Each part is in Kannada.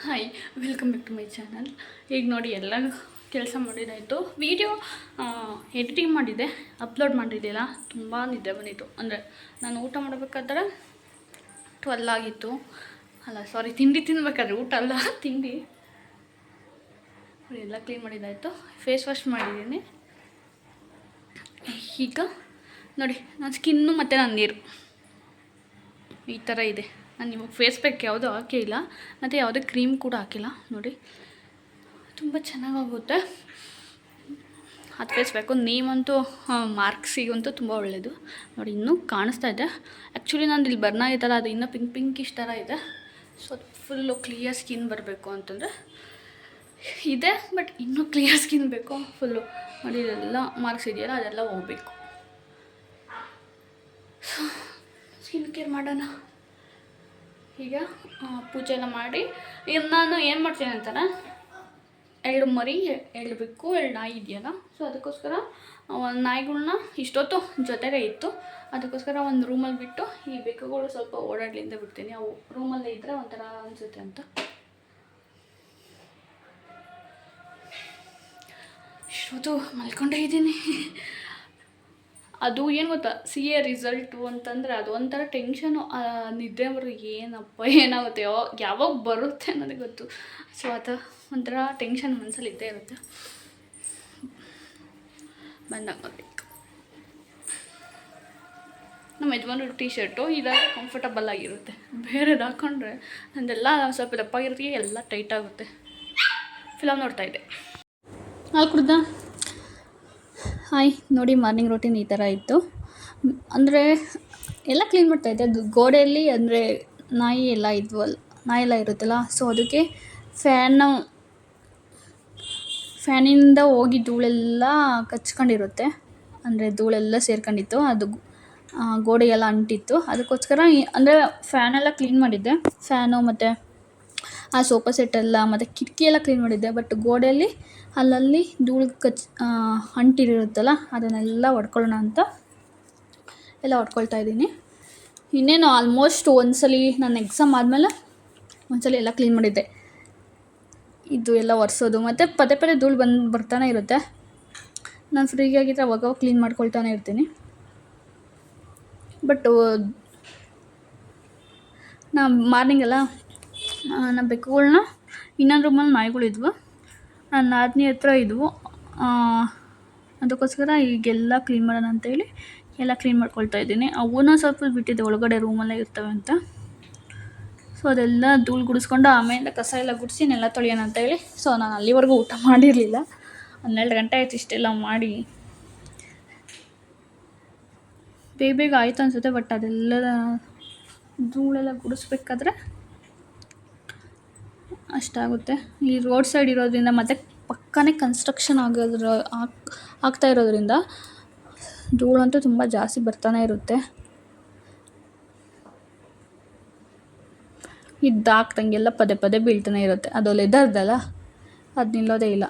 Hi, welcome back to my channel. ಈಗ ನೋಡಿ ಎಲ್ಲ ಕೆಲಸ ಮಾಡಿದ್ದಾಯಿತು. ವೀಡಿಯೋ ಎಡಿಟಿಂಗ್ ಮಾಡಿದ್ದೆ, ಅಪ್ಲೋಡ್ ಮಾಡಿದ್ದಿಲ್ಲ. ತುಂಬ ನಿದ್ದೆ ಬಂದಿತ್ತು. ಅಂದರೆ ನಾನು ಊಟ ಮಾಡಬೇಕಾದ್ರೆ 12 ಆಗಿತ್ತು. ಅಲ್ಲ ಸಾರಿ, ತಿಂಡಿ ತಿನ್ಬೇಕಾದ್ರೆ ಊಟ ಅಲ್ಲ, ತಿಂಡಿ. ಎಲ್ಲ ಕ್ಲೀನ್ ಮಾಡಿದ್ದಾಯಿತು. ಫೇಸ್ ವಾಶ್ ಮಾಡಿದ್ದೀನಿ. ಈಗ ನೋಡಿ, ನನ್ನ ಸ್ಕಿನ್ನು ಮತ್ತು ನನ್ನ ನೀರು ಈ ಥರ ಇದೆ. ನಾನು ಇವಾಗ ಫೇಸ್ ಪ್ಯಾಕ್ ಯಾವುದೂ ಹಾಕಿಲ್ಲ ಮತ್ತು ಯಾವುದೇ ಕ್ರೀಮ್ ಕೂಡ ಹಾಕಿಲ್ಲ. ನೋಡಿ, ತುಂಬ ಚೆನ್ನಾಗಾಗುತ್ತೆ ಅದು ಫೇಸ್ ಪ್ಯಾಕು. ನೀವಂತೂ ಮಾರ್ಕ್ಸಿಗಂತೂ ತುಂಬ ಒಳ್ಳೆಯದು. ನೋಡಿ, ಇನ್ನೂ ಕಾಣಿಸ್ತಾ ಇದೆ. ಆ್ಯಕ್ಚುಲಿ ನಾನು ಇಲ್ಲಿ ಬರ್ನ ಐತಲ್ಲ, ಅದು ಇನ್ನೂ ಪಿಂಕಿಶ್ ಥರ ಇದೆ. ಸೊ ಅದು ಫುಲ್ಲು ಕ್ಲಿಯರ್ ಸ್ಕಿನ್ ಬರಬೇಕು ಅಂತಂದರೆ ಇದೆ, ಬಟ್ ಇನ್ನೂ ಕ್ಲಿಯರ್ ಸ್ಕಿನ್ ಬೇಕು ಫುಲ್ಲು. ನೋಡಿ, ಇದೆಲ್ಲ ಮಾರ್ಕ್ಸ್ ಇದೆಯಲ್ಲ, ಅದೆಲ್ಲ ಹೋಗಬೇಕು. ಸೊ ಸ್ಕಿನ್ ಕೇರ್ ಮಾಡೋಣ. ಈಗ ಪೂಜೆ ಎಲ್ಲ ಮಾಡಿ ಈಗ ನಾನು ಏನು ಮಾಡ್ತೀನಿ ಅಂತಾನೆ, 2 ಮರಿ 2 ಬೆಕ್ಕು 2 ನಾಯಿ ಇದೆಯಲ್ಲ. ಸೊ ಅದಕ್ಕೋಸ್ಕರ ಒಂದು ನಾಯಿಗಳ್ನ ಇಷ್ಟೊತ್ತು ಜೊತೆಗೆ ಇತ್ತು. ಅದಕ್ಕೋಸ್ಕರ ಒಂದು ರೂಮಲ್ಲಿ ಬಿಟ್ಟು ಈ ಬೆಕ್ಕುಗಳು ಸ್ವಲ್ಪ ಓಡಾಡ್ಲಿಂದ ಬಿಡ್ತೀನಿ. ಅವು ರೂಮಲ್ಲೇ ಇದ್ದರೆ ಒಂಥರ ಅನಿಸುತ್ತೆ ಅಂತ. ಇಷ್ಟೊತ್ತು ಮಲ್ಕೊಂಡೇ ಇದ್ದೀನಿ. ಅದು ಏನು ಗೊತ್ತಾ, CA ರಿಸಲ್ಟು ಅಂತಂದರೆ ಅದು ಒಂಥರ ಟೆನ್ಷನು. ನಿದ್ದೆ ಬರೋ ಏನಪ್ಪ ಏನಾಗುತ್ತೆ, ಯಾವಾಗ ಬರುತ್ತೆ ನನಗೆ ಗೊತ್ತು. ಸೊ ಅದು ಒಂಥರ ಟೆನ್ಷನ್ ಮನಸ್ಸಲ್ಲಿ ಇದ್ದೇ ಇರುತ್ತೆ. ಬಂದಾಗ ನೋಡಬೇಕು. ನಮ್ಮ ಯಜಮಾನ್ರ ಟೀ ಶರ್ಟು ಇದಾಗ ಕಂಫರ್ಟಬಲ್ ಆಗಿರುತ್ತೆ. ಬೇರೆದು ಹಾಕ್ಕೊಂಡ್ರೆ ನಂದೆಲ್ಲ ಸ್ವಲ್ಪ ದಪ್ಪಾಗಿರ್ತೀವಿ, ಎಲ್ಲ ಟೈಟ್ ಆಗುತ್ತೆ. ಫಿಲಮ್ ನೋಡ್ತಾಯಿದ್ದೆ. ಹಾಲು ಕುಡ್ದ. ಹಾಯ್, ನೋಡಿ ಮಾರ್ನಿಂಗ್ ರೂಟೀನ್ ಈ ಥರ ಇತ್ತು. ಅಂದರೆ ಎಲ್ಲ ಕ್ಲೀನ್ ಮಾಡ್ತಾಯಿದ್ದೆ. ಅದು ಗೋಡೆಯಲ್ಲಿ ಅಂದರೆ ನಾಯಿ ಎಲ್ಲ ಇರುತ್ತಲ್ಲ. ಸೊ ಅದಕ್ಕೆ ಫ್ಯಾನಿಂದ ಹೋಗಿ ಧೂಳೆಲ್ಲ ಕಚ್ಕೊಂಡಿರುತ್ತೆ. ಅಂದರೆ ಧೂಳೆಲ್ಲ ಸೇರ್ಕೊಂಡಿತ್ತು, ಅದು ಗೋಡೆಗೆಲ್ಲ ಅಂಟಿತ್ತು. ಅದಕ್ಕೋಸ್ಕರ ಅಂದರೆ ಫ್ಯಾನೆಲ್ಲ ಕ್ಲೀನ್ ಮಾಡಿದ್ದೆ. ಫ್ಯಾನು ಮತ್ತು ಆ ಸೋಫಾ ಸೆಟ್ಟೆಲ್ಲ ಮತ್ತು ಕಿಟಕಿ ಎಲ್ಲ ಕ್ಲೀನ್ ಮಾಡಿದ್ದೆ. ಬಟ್ ಗೋಡೆಯಲ್ಲಿ ಅಲ್ಲಲ್ಲಿ ಧೂಳು ಅಂಟಿರುತ್ತಲ್ಲ, ಅದನ್ನೆಲ್ಲ ಹೊಡ್ಕೊಳ್ಳೋಣ ಅಂತ ಎಲ್ಲ ಹೊಡ್ಕೊಳ್ತಾ ಇದ್ದೀನಿ. ಇನ್ನೇನು ಆಲ್ಮೋಸ್ಟ್ ಒಂದ್ಸಲಿ ನನ್ನ ಎಕ್ಸಾಮ್ ಆದಮೇಲೆ ಒಂದ್ಸಲಿ ಎಲ್ಲ ಕ್ಲೀನ್ ಮಾಡಿದ್ದೆ. ಇದು ಎಲ್ಲ ಒರೆಸೋದು ಮತ್ತು ಪದೇ ಧೂಳು ಬರ್ತಾನೆ ಇರುತ್ತೆ. ನಾನು ಫ್ರೀಯಾಗಿದ್ದರೆ ಅವಾಗ ಕ್ಲೀನ್ ಮಾಡ್ಕೊಳ್ತಾನೆ ಇರ್ತೀನಿ. ಬಟ್ ನಾ ಮಾರ್ನಿಂಗೆಲ್ಲ ನಮ್ಮ ಬೆಕ್ಕುಗಳ್ನ ಇನ್ನೊಂದು ರೂಮಲ್ಲಿ ನಾಯಿಗಳಿದ್ವು, ನನ್ನ ನಾದಿನಿ ಹತ್ರ ಇದ್ವು. ಅದಕ್ಕೋಸ್ಕರ ಈಗೆಲ್ಲ ಕ್ಲೀನ್ ಮಾಡೋಣ ಅಂತೇಳಿ ಎಲ್ಲ ಕ್ಲೀನ್ ಮಾಡ್ಕೊಳ್ತಾ ಇದ್ದೀನಿ. ಅವನ್ನ ಸ್ವಲ್ಪ ಬಿಟ್ಟಿದ್ದೆ, ಒಳಗಡೆ ರೂಮಲ್ಲೇ ಇರ್ತವೆ ಅಂತ. ಸೊ ಅದೆಲ್ಲ ಧೂಳು ಗುಡಿಸ್ಕೊಂಡು ಆಮೇಲೆ ಕಸ ಎಲ್ಲ ಗುಡಿಸಿ ನೆಲ ತೊಳೆಯೋಣ ಅಂತೇಳಿ. ಸೊ ನಾನು ಅಲ್ಲಿವರೆಗೂ ಊಟ ಮಾಡಿರಲಿಲ್ಲ. 12 ಗಂಟೆ ಆಯಿತು ಇಷ್ಟೆಲ್ಲ ಮಾಡಿ. ಬೇಗ ಆಯಿತು ಅನಿಸುತ್ತೆ. ಬಟ್ ಅದೆಲ್ಲ ಧೂಳೆಲ್ಲ ಗುಡಿಸ್ಬೇಕಾದ್ರೆ ಅಷ್ಟಾಗುತ್ತೆ. ಈ ರೋಡ್ ಸೈಡ್ ಇರೋದ್ರಿಂದ ಮತ್ತು ಪಕ್ಕನೇ ಕನ್ಸ್ಟ್ರಕ್ಷನ್ ಆಗ್ತಾ ಇರೋದ್ರಿಂದ ಧೂಳಂತೂ ತುಂಬ ಜಾಸ್ತಿ ಬರ್ತಾನೆ ಇರುತ್ತೆ. ಇದಾಕ್ದಂಗೆಲ್ಲ ಪದೇ ಬೀಳ್ತಾನೆ ಇರುತ್ತೆ. ಅದು ಲೆದರ್ದಲ್ಲ, ಅದು ನಿಲ್ಲೋದೇ ಇಲ್ಲ.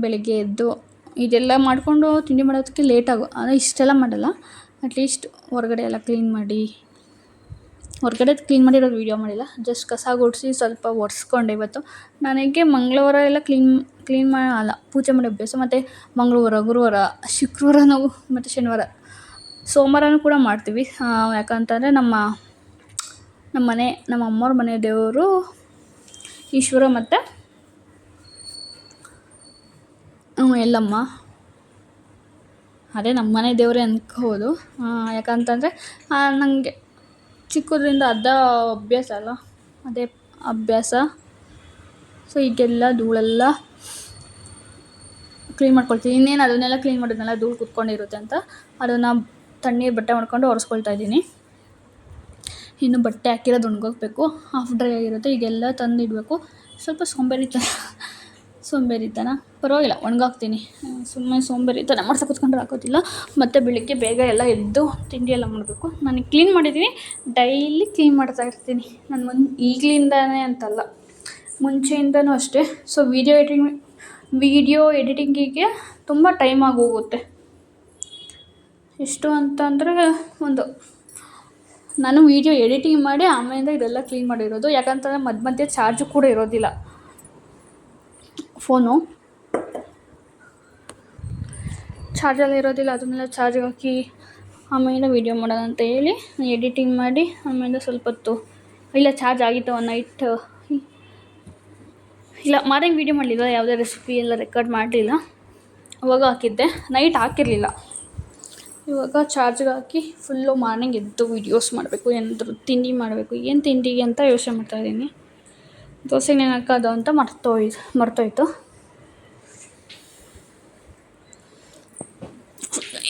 ಬೆಳಗ್ಗೆ ಎದ್ದು ಇದೆಲ್ಲ ಮಾಡಿಕೊಂಡು ತಿಂಡಿ ಮಾಡೋದಕ್ಕೆ ಅಂದರೆ ಇಷ್ಟೆಲ್ಲ ಮಾಡಲ್ಲ. ಅಟ್ಲೀಸ್ಟ್ ಹೊರಗಡೆ ಎಲ್ಲ ಕ್ಲೀನ್ ಮಾಡಿರೋದು ವೀಡಿಯೋ ಮಾಡಿಲ್ಲ. ಜಸ್ಟ್ ಕಸ ಗುಡಿಸಿ ಸ್ವಲ್ಪ ಒರೆಸ್ಕೊಂಡೆ. ಇವತ್ತು ನನಗೆ ಮಂಗಳವಾರ ಎಲ್ಲ ಕ್ಲೀನ್ ಮಾಡಲ್ಲ, ಪೂಜೆ ಮಾಡೋ ಅಭ್ಯಾಸ. ಮತ್ತು ಮಂಗಳವಾರ, ಗುರುವಾರ, ಶುಕ್ರವಾರ ಮತ್ತು ಶನಿವಾರ, ಸೋಮವಾರನೂ ಕೂಡ ಮಾಡ್ತೀವಿ. ಯಾಕಂತಂದರೆ ನಮ್ಮ ಅಮ್ಮವ್ರ ಮನೆ ದೇವರು ಈಶ್ವರ ಮತ್ತು ಎಲ್ಲಮ್ಮ. ಅದೇ ನಮ್ಮ ಮನೆ ದೇವರೇ ಅಂದ್ಕೋಬೋದು. ಯಾಕಂತಂದರೆ ನನಗೆ ಚಿಕ್ಕದ್ರಿಂದ ಅಭ್ಯಾಸ ಅಲ್ಲ, ಅದೇ ಅಭ್ಯಾಸ. ಸೊ ಈಗೆಲ್ಲ ಧೂಳೆಲ್ಲ ಕ್ಲೀನ್ ಮಾಡ್ಕೊಳ್ತೀನಿ. ಇನ್ನೇನು ಅದನ್ನೆಲ್ಲ ಕ್ಲೀನ್ ಮಾಡೋದನ್ನೆಲ್ಲ ಧೂಳು ಕೂತ್ಕೊಂಡಿರುತ್ತೆ ಅಂತ ಅದನ್ನು ತಣ್ಣೀರು ಬಟ್ಟೆ ಮಾಡ್ಕೊಂಡು ಒರೆಸ್ಕೊಳ್ತಾ ಇದ್ದೀನಿ. ಇನ್ನು ಬಟ್ಟೆ ಹಾಕಿರೋದು ಒಣಗೋಗ್ಬೇಕು, ಹಾಫ್ ಡ್ರೈ ಆಗಿರುತ್ತೆ. ಈಗೆಲ್ಲ ತಂದಿಡಬೇಕು. ಸ್ವಲ್ಪ ಸೋಂಬೇರಿತನ ಪರವಾಗಿಲ್ಲ, ಒಣಗಾಕ್ತೀನಿ. ಸುಮ್ಮನೆ ಸೋಂಬೇರಿತನ ಮಾಡ್ತಾ ಕೂತ್ಕೊಂಡ್ರೆ ಹಾಕೋದಿಲ್ಲ. ಮತ್ತು ಬೆಳಿಗ್ಗೆ ಬೇಗ ಎಲ್ಲ ಎದ್ದು ತಿಂಡಿ ಎಲ್ಲ ಮಾಡಬೇಕು. ನಾನು ಕ್ಲೀನ್ ಮಾಡಿದ್ದೀನಿ, ಡೈಲಿ ಕ್ಲೀನ್ ಮಾಡ್ತಾ ಇರ್ತೀನಿ. ನಾನು ಈಗಲಿಂದನೇ ಅಂತಲ್ಲ, ಮುಂಚೆಯಿಂದನೂ ಅಷ್ಟೇ. ಸೊ ವಿಡಿಯೋ ಎಡಿಟಿಂಗಿಗೆ ತುಂಬ ಟೈಮ್ ಆಗೋಗುತ್ತೆ. ಎಷ್ಟು ಅಂತಂದರೆ ಒಂದು ನಾನು ವೀಡಿಯೋ ಎಡಿಟಿಂಗ್ ಮಾಡಿ ಆಮೇಲಿಂದ ಇದೆಲ್ಲ ಕ್ಲೀನ್ ಮಾಡಿರೋದು. ಯಾಕಂತಂದರೆ ಮಧ್ಯೆ ಚಾರ್ಜು ಕೂಡ ಇರೋದಿಲ್ಲ ಫೋನು, ಚಾರ್ಜೆಲ್ಲ ಇರೋದಿಲ್ಲ. ಅದನ್ನೆಲ್ಲ ಚಾರ್ಜ್ಗೆ ಹಾಕಿ ಆಮೇಲೆ ವೀಡಿಯೋ ಮಾಡೋಣ ಅಂತ ಹೇಳಿ ಎಡಿಟಿಂಗ್ ಮಾಡಿ ಆಮೇಲೆ ಸ್ವಲ್ಪ ಹೊತ್ತು ಇಲ್ಲ ಚಾರ್ಜ್ ಆಗಿತ್ತು ನೈಟ್. ಇಲ್ಲ ಮಾರ್ನಿಂಗ್ ವೀಡಿಯೋ ಮಾಡಲಿಲ್ಲ, ಯಾವುದೇ ರೆಸಿಪಿ ಎಲ್ಲ ರೆಕಾರ್ಡ್ ಮಾಡಲಿಲ್ಲ, ಅವಾಗ ಹಾಕಿದ್ದೆ. ನೈಟ್ ಹಾಕಿರಲಿಲ್ಲ. ಇವಾಗ ಚಾರ್ಜ್ಗೆ ಹಾಕಿ ಫುಲ್ಲು ಮಾರ್ನಿಂಗ್ ಎದ್ದು ವೀಡಿಯೋಸ್ ಮಾಡಬೇಕು. ಏನಾದರೂ ತಿಂಡಿ ಮಾಡಬೇಕು. ಏನು ತಿಂಡಿಗೆ ಅಂತ ಯೋಚನೆ ಮಾಡ್ತಾಯಿದ್ದೀನಿ. ದೋಸೆಗೆ ನೆನೆ ಹಾಕೋದು ಅಂತ ಮರ್ತೋಯ್ತು.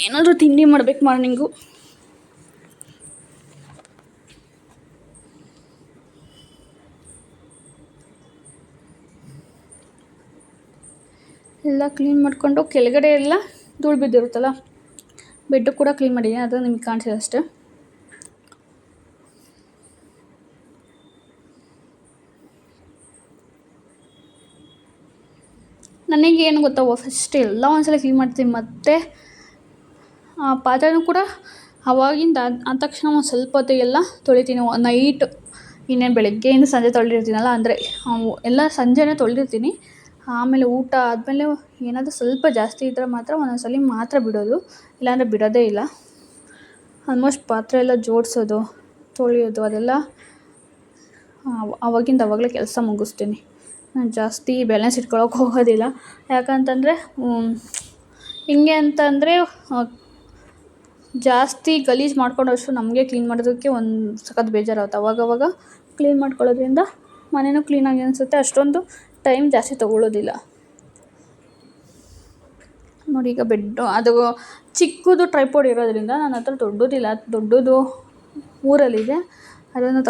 ಏನಾದರೂ ತಿಂಡಿ ಮಾಡಬೇಕು ಮಾರ್ನಿಂಗು. ಎಲ್ಲ ಕ್ಲೀನ್ ಮಾಡಿಕೊಂಡು ಕೆಳಗಡೆ ಎಲ್ಲ ಧೂಳು ಬಿದ್ದಿರುತ್ತಲ್ಲ, ಬೆಡ್ಡು ಕೂಡ ಕ್ಲೀನ್ ಮಾಡಿದ್ದೀನಿ. ಅದು ನಿಮ್ಗೆ ಕಾಣಿಸಿದೆ ಅಷ್ಟೇ. ನನಗೇನು ಗೊತ್ತಾ, ಫಸ್ಟ್ ಎಲ್ಲ ಒಂದ್ಸಲ ಕ್ಲೀನ್ ಮಾಡ್ತೀನಿ. ಮತ್ತು ಪಾತ್ರೆನೂ ಕೂಡ ಆವಾಗಿಂದ ಆದ ತಕ್ಷಣ ಒಂದು ಸ್ವಲ್ಪ ಹೊತ್ತಿಗೆಲ್ಲ ತೊಳಿತೀನಿ. ನೈಟ್ ಇನ್ನೇನು ಬೆಳಗ್ಗೆಯಿಂದ ಸಂಜೆ ತೊಳೆದಿರ್ತೀನಲ್ಲ, ಅಂದರೆ ಎಲ್ಲ ಸಂಜೆನೇ ತೊಳೆದಿರ್ತೀನಿ. ಆಮೇಲೆ ಊಟ ಆದಮೇಲೆ ಏನಾದರೂ ಸ್ವಲ್ಪ ಜಾಸ್ತಿ ಇದ್ದರೆ ಮಾತ್ರ ಒಂದೊಂದು ಸಲ ಮಾತ್ರ ಬಿಡೋದು, ಇಲ್ಲಾಂದರೆ ಬಿಡೋದೇ ಇಲ್ಲ. ಆಲ್ಮೋಸ್ಟ್ ಪಾತ್ರೆ ಎಲ್ಲ ಜೋಡಿಸೋದು, ತೊಳೆಯೋದು ಅದೆಲ್ಲ ಆವಾಗಿಂದ ಆವಾಗಲೇ ಕೆಲಸ ಮುಗಿಸ್ತೀನಿ. ನಾನು ಜಾಸ್ತಿ ಬ್ಯಾಲೆನ್ಸ್ ಇಟ್ಕೊಳಕ್ಕೆ ಹೋಗೋದಿಲ್ಲ. ಯಾಕಂತಂದರೆ ಹಿಂಗೆ ಅಂತಂದರೆ ಜಾಸ್ತಿ ಗಲೀಜು ಮಾಡ್ಕೊಂಡಷ್ಟು ನಮಗೆ ಕ್ಲೀನ್ ಮಾಡೋದಕ್ಕೆ ಒಂದು ಸಖತ್ ಬೇಜಾರಾಗುತ್ತೆ. ಅವಾಗವಾಗ ಕ್ಲೀನ್ ಮಾಡ್ಕೊಳ್ಳೋದ್ರಿಂದ ಮನೆಯೂ ಕ್ಲೀನಾಗಿ ಅನಿಸುತ್ತೆ, ಅಷ್ಟೊಂದು ಟೈಮ್ ಜಾಸ್ತಿ ತೊಗೊಳ್ಳೋದಿಲ್ಲ. ನೋಡಿ, ಈಗ ಬೆಡ್ಡು ಅದು ಚಿಕ್ಕದು ಟ್ರೈಪೋಡ್ ಇರೋದ್ರಿಂದ ನನ್ನ ಹತ್ರ ದೊಡ್ಡದು ಊರಲ್ಲಿದೆ. ಅದನ್ನು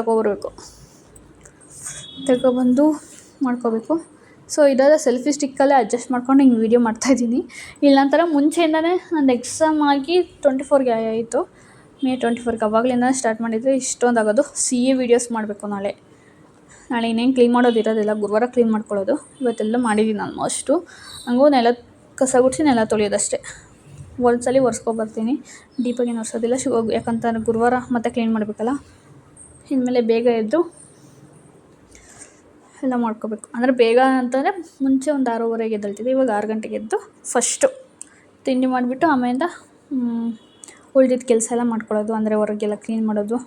ತಗೊಬಂದು ಮಾಡ್ಕೋಬೇಕು. ಸೊ ಇದಾದ ಸೆಲ್ಫಿ ಸ್ಟಿಕ್ಕಲ್ಲೇ ಅಡ್ಜಸ್ಟ್ ಮಾಡ್ಕೊಂಡು ಹಿಂಗೆ ವೀಡಿಯೋ ಮಾಡ್ತಾಯಿದ್ದೀನಿ. ಇಲ್ಲಾಂತರ ಮುಂಚೆಯಿಂದನೇ ನಂದು ಎಕ್ಸಾಮ್ ಆಗಿ 24ಗೆ ಆಯಿತು, May 24ಗೆ. ಅವಾಗಲಿಂದ ಸ್ಟಾರ್ಟ್ ಮಾಡಿದರೆ ಇಷ್ಟೊಂದು ಆಗೋದು. CA ವೀಡಿಯೋಸ್ ಮಾಡಬೇಕು ನಾಳೆ ಇನ್ನೇನು ಕ್ಲೀನ್ ಮಾಡೋದು ಇರೋದಿಲ್ಲ, ಗುರುವಾರ ಕ್ಲೀನ್ ಮಾಡ್ಕೊಳ್ಳೋದು. ಇವತ್ತೆಲ್ಲ ಮಾಡಿದ್ದೀನಿ ಆಲ್ಮೋಸ್ಟು. ಹಂಗೂ ಕಸ ಗುಡಿಸಿ ನೆಲ ತೊಳೆಯೋದಷ್ಟೇ. ಒಂದ್ಸಲ ಒರೆಸ್ಕೊಬರ್ತೀನಿ, ಡೀಪಾಗೇನು ಒರೆಸೋದಿಲ್ಲ. ಯಾಕಂತಂದ್ರೆ ಗುರುವಾರ ಮತ್ತೆ ಕ್ಲೀನ್ ಮಾಡಬೇಕಲ್ಲ. ಇನ್ಮೇಲೆ ಬೇಗ ಎದ್ದು ಎಲ್ಲ ಮಾಡ್ಕೋಬೇಕು. ಅಂದರೆ ಬೇಗ ಅಂತಂದರೆ ಮುಂಚೆ ಒಂದು 6:30ಗೆ ಎದ್ದೇಳ್ತಿದ್ದೆ, ಇವಾಗ 6 ಗಂಟೆಗೆ ಎದ್ದು ಫಸ್ಟು ತಿಂಡಿ ಮಾಡಿಬಿಟ್ಟು ಆಮೇಲಿಂದ ಉಳ್ದಿದ್ದ ಕೆಲಸ ಎಲ್ಲ ಮಾಡ್ಕೊಳ್ಳೋದು. ಅಂದರೆ ಹೊರಗೆಲ್ಲ ಕ್ಲೀನ್ ಮಾಡೋದು.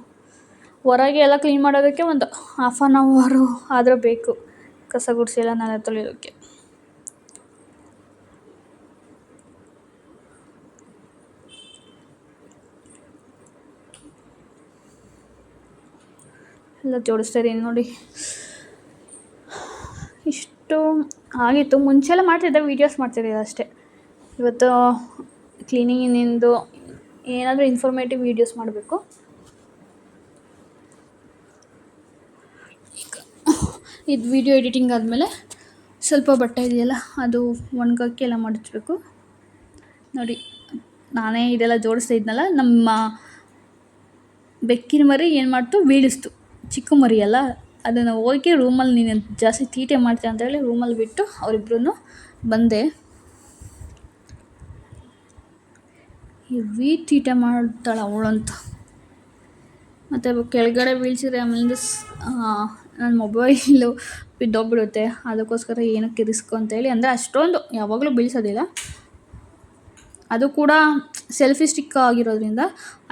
ಹೊರಗೆ ಎಲ್ಲ ಕ್ಲೀನ್ ಮಾಡೋದಕ್ಕೆ ಒಂದು 1/2 hour ಆದರೂ ಬೇಕು, ಕಸ ಗುಡಿಸಿ ಎಲ್ಲ ನೆಲ ತೊಳೆಯೋದಕ್ಕೆ. ಎಲ್ಲ ಜೋಡಿಸ್ತಾ ಇದ್ದೀನಿ ನೋಡಿ. ಇಷ್ಟು ಆಗಿತ್ತು. ಮುಂಚೆಲ್ಲ ಮಾಡ್ತಿದ್ದೆ, ವೀಡಿಯೋಸ್ ಮಾಡ್ತಿದ್ದೆ ಅಷ್ಟೇ. ಇವತ್ತು ಕ್ಲೀನಿಂಗಿನಿಂದು ಏನಾದರೂ ಇನ್ಫಾರ್ಮೇಟಿವ್ ವೀಡಿಯೋಸ್ ಮಾಡಬೇಕು. ಇದು ವೀಡಿಯೋ ಎಡಿಟಿಂಗ್ ಆದಮೇಲೆ ಸ್ವಲ್ಪ ಬಟ್ಟೆ ಇದೆಯಲ್ಲ ಅದು ಒಣಗೋಕ್ಕೆ ಎಲ್ಲ ಮಡಚಬೇಕು. ನೋಡಿ, ನಾನೇ ಇದೆಲ್ಲ ಜೋಡಿಸ್ತಾ ಇದ್ನಲ್ಲ, ನಮ್ಮ ಬೆಕ್ಕಿನ ಮರಿ ಏನು ಮಾಡ್ತು, ಬೀಳಿಸ್ತು. ಚಿಕ್ಕ ಮರಿ ಅಲ್ಲ, ಅದನ್ನು ಹೋಗಿ ರೂಮಲ್ಲಿ ನೀನು ಜಾಸ್ತಿ ತೀಟೆ ಮಾಡ್ತೀಯ ಅಂತೇಳಿ ರೂಮಲ್ಲಿ ಬಿಟ್ಟು ಅವರಿಬ್ರು ಬಂದೆ. ಹೆವಿ ತೀಟೆ ಮಾಡ್ತಾಳೆ ಅವಳಂತೂ. ಮತ್ತು ಕೆಳಗಡೆ ಬೀಳ್ಸಿದ್ರೆ ಆಮೇಲಿಂದ ನನ್ನ ಮೊಬೈಲು ಬಿದ್ದೋಗ್ಬಿಡುತ್ತೆ. ಅದಕ್ಕೋಸ್ಕರ ಏನಕ್ಕೆ ರಿಸ್ಕು ಅಂತೇಳಿ, ಅಂದರೆ ಅಷ್ಟೊಂದು ಯಾವಾಗಲೂ ಬೀಳ್ಸೋದಿಲ್ಲ. ಅದು ಕೂಡ ಸೆಲ್ಫಿ ಸ್ಟಿಕ್ ಆಗಿರೋದ್ರಿಂದ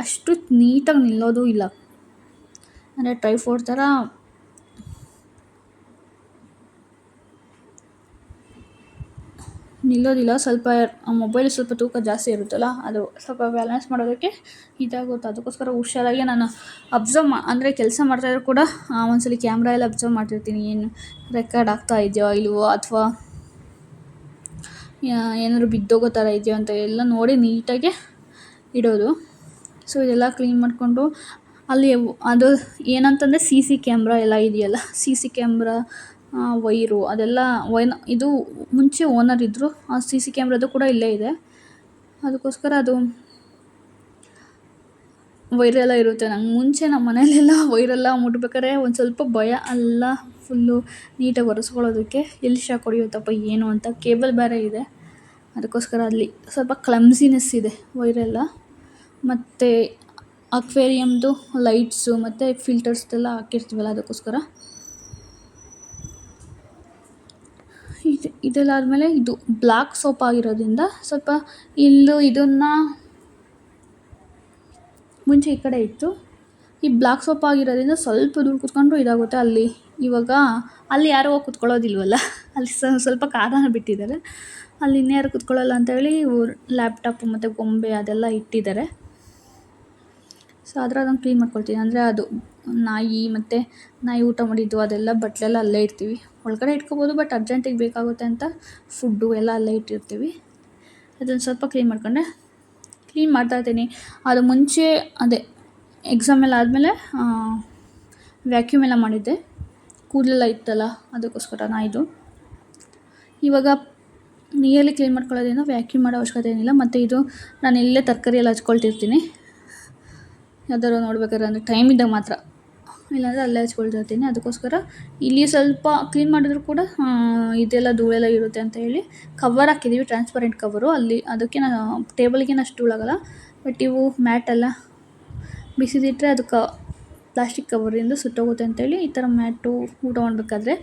ಅಷ್ಟು ನೀಟಾಗಿ ನಿಲ್ಲೋದು ಇಲ್ಲ. ಅಂದರೆ ಟ್ರೈಪೋಡ್ ಥರ ನಿಲ್ಲೋದಿಲ್ಲ. ಸ್ವಲ್ಪ ಮೊಬೈಲ್ ಸ್ವಲ್ಪ ತೂಕ ಜಾಸ್ತಿ ಇರುತ್ತಲ್ಲ, ಅದು ಸ್ವಲ್ಪ ಬ್ಯಾಲೆನ್ಸ್ ಮಾಡೋದಕ್ಕೆ ಇದಾಗುತ್ತೆ. ಅದಕ್ಕೋಸ್ಕರ ಹುಷಾರಾಗಿ ನಾನು ಅಂದರೆ ಕೆಲಸ ಮಾಡ್ತಾಯಿದ್ರು ಕೂಡ ಒಂದ್ಸಲ ಕ್ಯಾಮ್ರಾ ಎಲ್ಲ ಅಬ್ಸರ್ವ್ ಮಾಡ್ತಿರ್ತೀನಿ, ಏನು ರೆಕಾರ್ಡ್ ಆಗ್ತಾ ಇದೆಯೋ ಇಲ್ವೋ, ಅಥವಾ ಏನಾದರೂ ಬಿದ್ದೋಗೋ ಥರ ಇದೆಯೋ ಅಂತ ಎಲ್ಲ ನೋಡಿ ನೀಟಾಗಿ ಇಡೋದು. ಸೊ ಇದೆಲ್ಲ ಕ್ಲೀನ್ ಮಾಡಿಕೊಂಡು ಅಲ್ಲಿ ಅದು ಏನಂತಂದರೆ CC ಕ್ಯಾಮ್ರಾ ಎಲ್ಲ ಇದೆಯಲ್ಲ, CC ಕ್ಯಾಮ್ರಾ ವೈರು ಅದೆಲ್ಲ ಇದು ಮುಂಚೆ ಓನರ್ ಇದ್ದರು. ಆ CC ಕ್ಯಾಮ್ರಾದು ಕೂಡ ಇಲ್ಲೇ ಇದೆ. ಅದಕ್ಕೋಸ್ಕರ ಅದು ವೈರೆಲ್ಲ ಇರುತ್ತೆ. ನಂಗೆ ಮುಂಚೆ ನಮ್ಮ ಮನೆಯಲ್ಲೆಲ್ಲ ವೈರೆಲ್ಲ ಮುಟ್ಬೇಕಾದ್ರೆ ಒಂದು ಸ್ವಲ್ಪ ಭಯ, ಎಲ್ಲ ಫುಲ್ಲು ನೀಟಾಗಿ ಒರೆಸ್ಕೊಳ್ಳೋದಕ್ಕೆ. ಎಲ್ಲಿ ಶಾಕ್ ಹೊಡೆಯುತ್ತಪ್ಪ ಏನು ಅಂತ. ಕೇಬಲ್ ಬೇರೆ ಇದೆ, ಅದಕ್ಕೋಸ್ಕರ ಅಲ್ಲಿ ಸ್ವಲ್ಪ ಕ್ಲಮ್ಸಿನೆಸ್ ಇದೆ ವೈರೆಲ್ಲ. ಮತ್ತು ಅಕ್ವೇರಿಯಮ್ದು ಲೈಟ್ಸು ಮತ್ತು ಫಿಲ್ಟರ್ಸ್ದೆಲ್ಲ ಹಾಕಿರ್ತೀವಲ್ಲ ಅದಕ್ಕೋಸ್ಕರ. ಇದೆಲ್ಲ ಆದಮೇಲೆ ಇದು ಬ್ಲ್ಯಾಕ್ ಸೋಪ್ ಆಗಿರೋದ್ರಿಂದ ಸ್ವಲ್ಪ ಇದನ್ನು ಮುಂಚೆ ಈ ಕಡೆ ಇತ್ತು. ಈ ಬ್ಲ್ಯಾಕ್ ಸೋಪ್ ಆಗಿರೋದ್ರಿಂದ ಸ್ವಲ್ಪ ದೂರ ಕೂತ್ಕೊಂಡ್ರು ಇದಾಗುತ್ತೆ. ಇವಾಗ ಅಲ್ಲಿ ಯಾರೂ ಹೋಗಿ ಕೂತ್ಕೊಳ್ಳೋದಿಲ್ವಲ್ಲ, ಅಲ್ಲಿ ಸ್ವಲ್ಪ ಕಾರಣ ಬಿಟ್ಟಿದ್ದಾರೆ. ಅಲ್ಲಿ ಇನ್ಯಾರು ಕೂತ್ಕೊಳ್ಳಲ್ಲ ಅಂತೇಳಿ ಲ್ಯಾಪ್ಟಾಪು ಮತ್ತು ಗೊಂಬೆ ಅದೆಲ್ಲ ಇಟ್ಟಿದ್ದಾರೆ. ಸೊ ಅದನ್ನು ಕ್ಲೀನ್ ಮಾಡ್ಕೊಳ್ತೀನಿ. ಅಂದರೆ ಅದು ನಾಯಿ ಊಟ ಮಾಡಿದ್ದು ಅದೆಲ್ಲ ಬಟ್ಲೆಲ್ಲ ಅಲ್ಲೇ ಇಡ್ತೀವಿ. ಒಳಗಡೆ ಇಟ್ಕೊಬೋದು, ಬಟ್ ಅರ್ಜೆಂಟಿಗೆ ಬೇಕಾಗುತ್ತೆ ಅಂತ ಫುಡ್ಡು ಎಲ್ಲ ಅಲ್ಲೇ ಇಟ್ಟಿರ್ತೀವಿ. ಅದನ್ನು ಸ್ವಲ್ಪ ಕ್ಲೀನ್ ಮಾಡ್ತಾಯಿರ್ತೀನಿ. ಅದು ಮುಂಚೆ ಎಕ್ಸಾಮ್ ಎಲ್ಲ ಆದಮೇಲೆ ವ್ಯಾಕ್ಯೂಮ್ ಎಲ್ಲ ಮಾಡಿದ್ದೆ. ಕೂದಲೆಲ್ಲ ಇತ್ತಲ್ಲ ಅದಕ್ಕೋಸ್ಕರ ನಾಯಿದು. ಇವಾಗ ನೀರಲ್ಲಿ ಕ್ಲೀನ್ ಮಾಡ್ಕೊಳ್ಳೋದ್ರಿಂದ ವ್ಯಾಕ್ಯೂಮ್ ಮಾಡೋ ಅವಶ್ಯಕತೆ ಏನಿಲ್ಲ. ಮತ್ತು ಇದು ನಾನು ಇಲ್ಲೇ ತರಕಾರಿ ಎಲ್ಲ ಹಚ್ಕೊಳ್ತಿರ್ತೀನಿ. ಯಾವ್ದಾದ್ರು ನೋಡ್ಬೇಕಾದ್ರೆ ಅಂದರೆ ಟೈಮ್ ಇದ್ದಾಗ ಮಾತ್ರ, ಇಲ್ಲಾಂದರೆ ಅಲ್ಲೇ ಹಚ್ಕೊಳ್ತಿರ್ತೀನಿ. ಅದಕ್ಕೋಸ್ಕರ ಇಲ್ಲಿ ಸ್ವಲ್ಪ ಕ್ಲೀನ್ ಮಾಡಿದ್ರು ಕೂಡ ಇದೆಲ್ಲ ಧೂಳೆಲ್ಲ ಇರುತ್ತೆ ಅಂತ ಹೇಳಿ ಕವರ್ ಹಾಕಿದ್ದೀವಿ, ಟ್ರಾನ್ಸ್ಪರೆಂಟ್ ಕವರು. ಅದಕ್ಕೆ ನಾನು ಟೇಬಲ್ಗೇನು ಅಷ್ಟು ಧೂಳಾಗಲ್ಲ. ಬಟ್ ಇವು ಮ್ಯಾಟೆಲ್ಲ ಬಿಸಿದಿಟ್ಟರೆ ಅದಕ್ಕೆ ಪ್ಲಾಸ್ಟಿಕ್ ಕವರಿಂದ ಸುಟ್ಟೋಗುತ್ತೆ ಅಂತೇಳಿ ಈ ಥರ ಮ್ಯಾಟು ಊಟ ಮಾಡಬೇಕಾದ್ರೆ.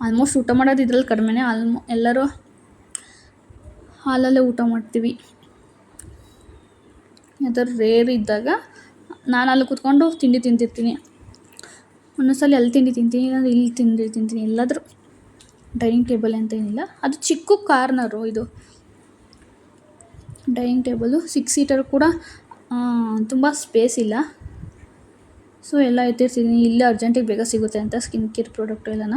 ಆಲ್ಮೋಸ್ಟ್ ಊಟ ಮಾಡೋದು ಇದ್ರಲ್ಲಿ ಕಡಿಮೆನೇ. ಎಲ್ಲರೂ ಹಾಲಲ್ಲೇ ಊಟ ಮಾಡ್ತೀವಿ. ಯಾವ್ದಾದ್ರು ರೇರ್ ಇದ್ದಾಗ ನಾನು ಅಲ್ಲಿ ಕೂತ್ಕೊಂಡು ತಿಂಡಿ ತಿಂತಿರ್ತೀನಿ. ಒಂದೊಂದ್ಸಲ ಅಲ್ಲಿ ತಿಂಡಿ ತಿಂತೀನಿ, ಇಲ್ಲಾಂದರೆ ಇಲ್ಲಿ ತಿಂಡಿ ತಿಂತೀನಿ. ಎಲ್ಲಾದರೂ ಡೈನಿಂಗ್ ಟೇಬಲ್ ಅಂತ ಏನಿಲ್ಲ, ಅದು ಚಿಕ್ಕ ಕಾರ್ನರು. ಇದು ಡೈನಿಂಗ್ ಟೇಬಲು 6 ಸೀಟರ್ ಕೂಡ ತುಂಬ ಸ್ಪೇಸ್ ಇಲ್ಲ. ಸೊ ಎಲ್ಲ ಎತ್ತಿರ್ತಿದ್ದೀನಿ. ಇಲ್ಲೇ ಅರ್ಜೆಂಟಿಗೆ ಬೇಗ ಸಿಗುತ್ತೆ ಅಂತ ಸ್ಕಿನ್ ಕೇರ್ ಪ್ರಾಡಕ್ಟು ಎಲ್ಲನ.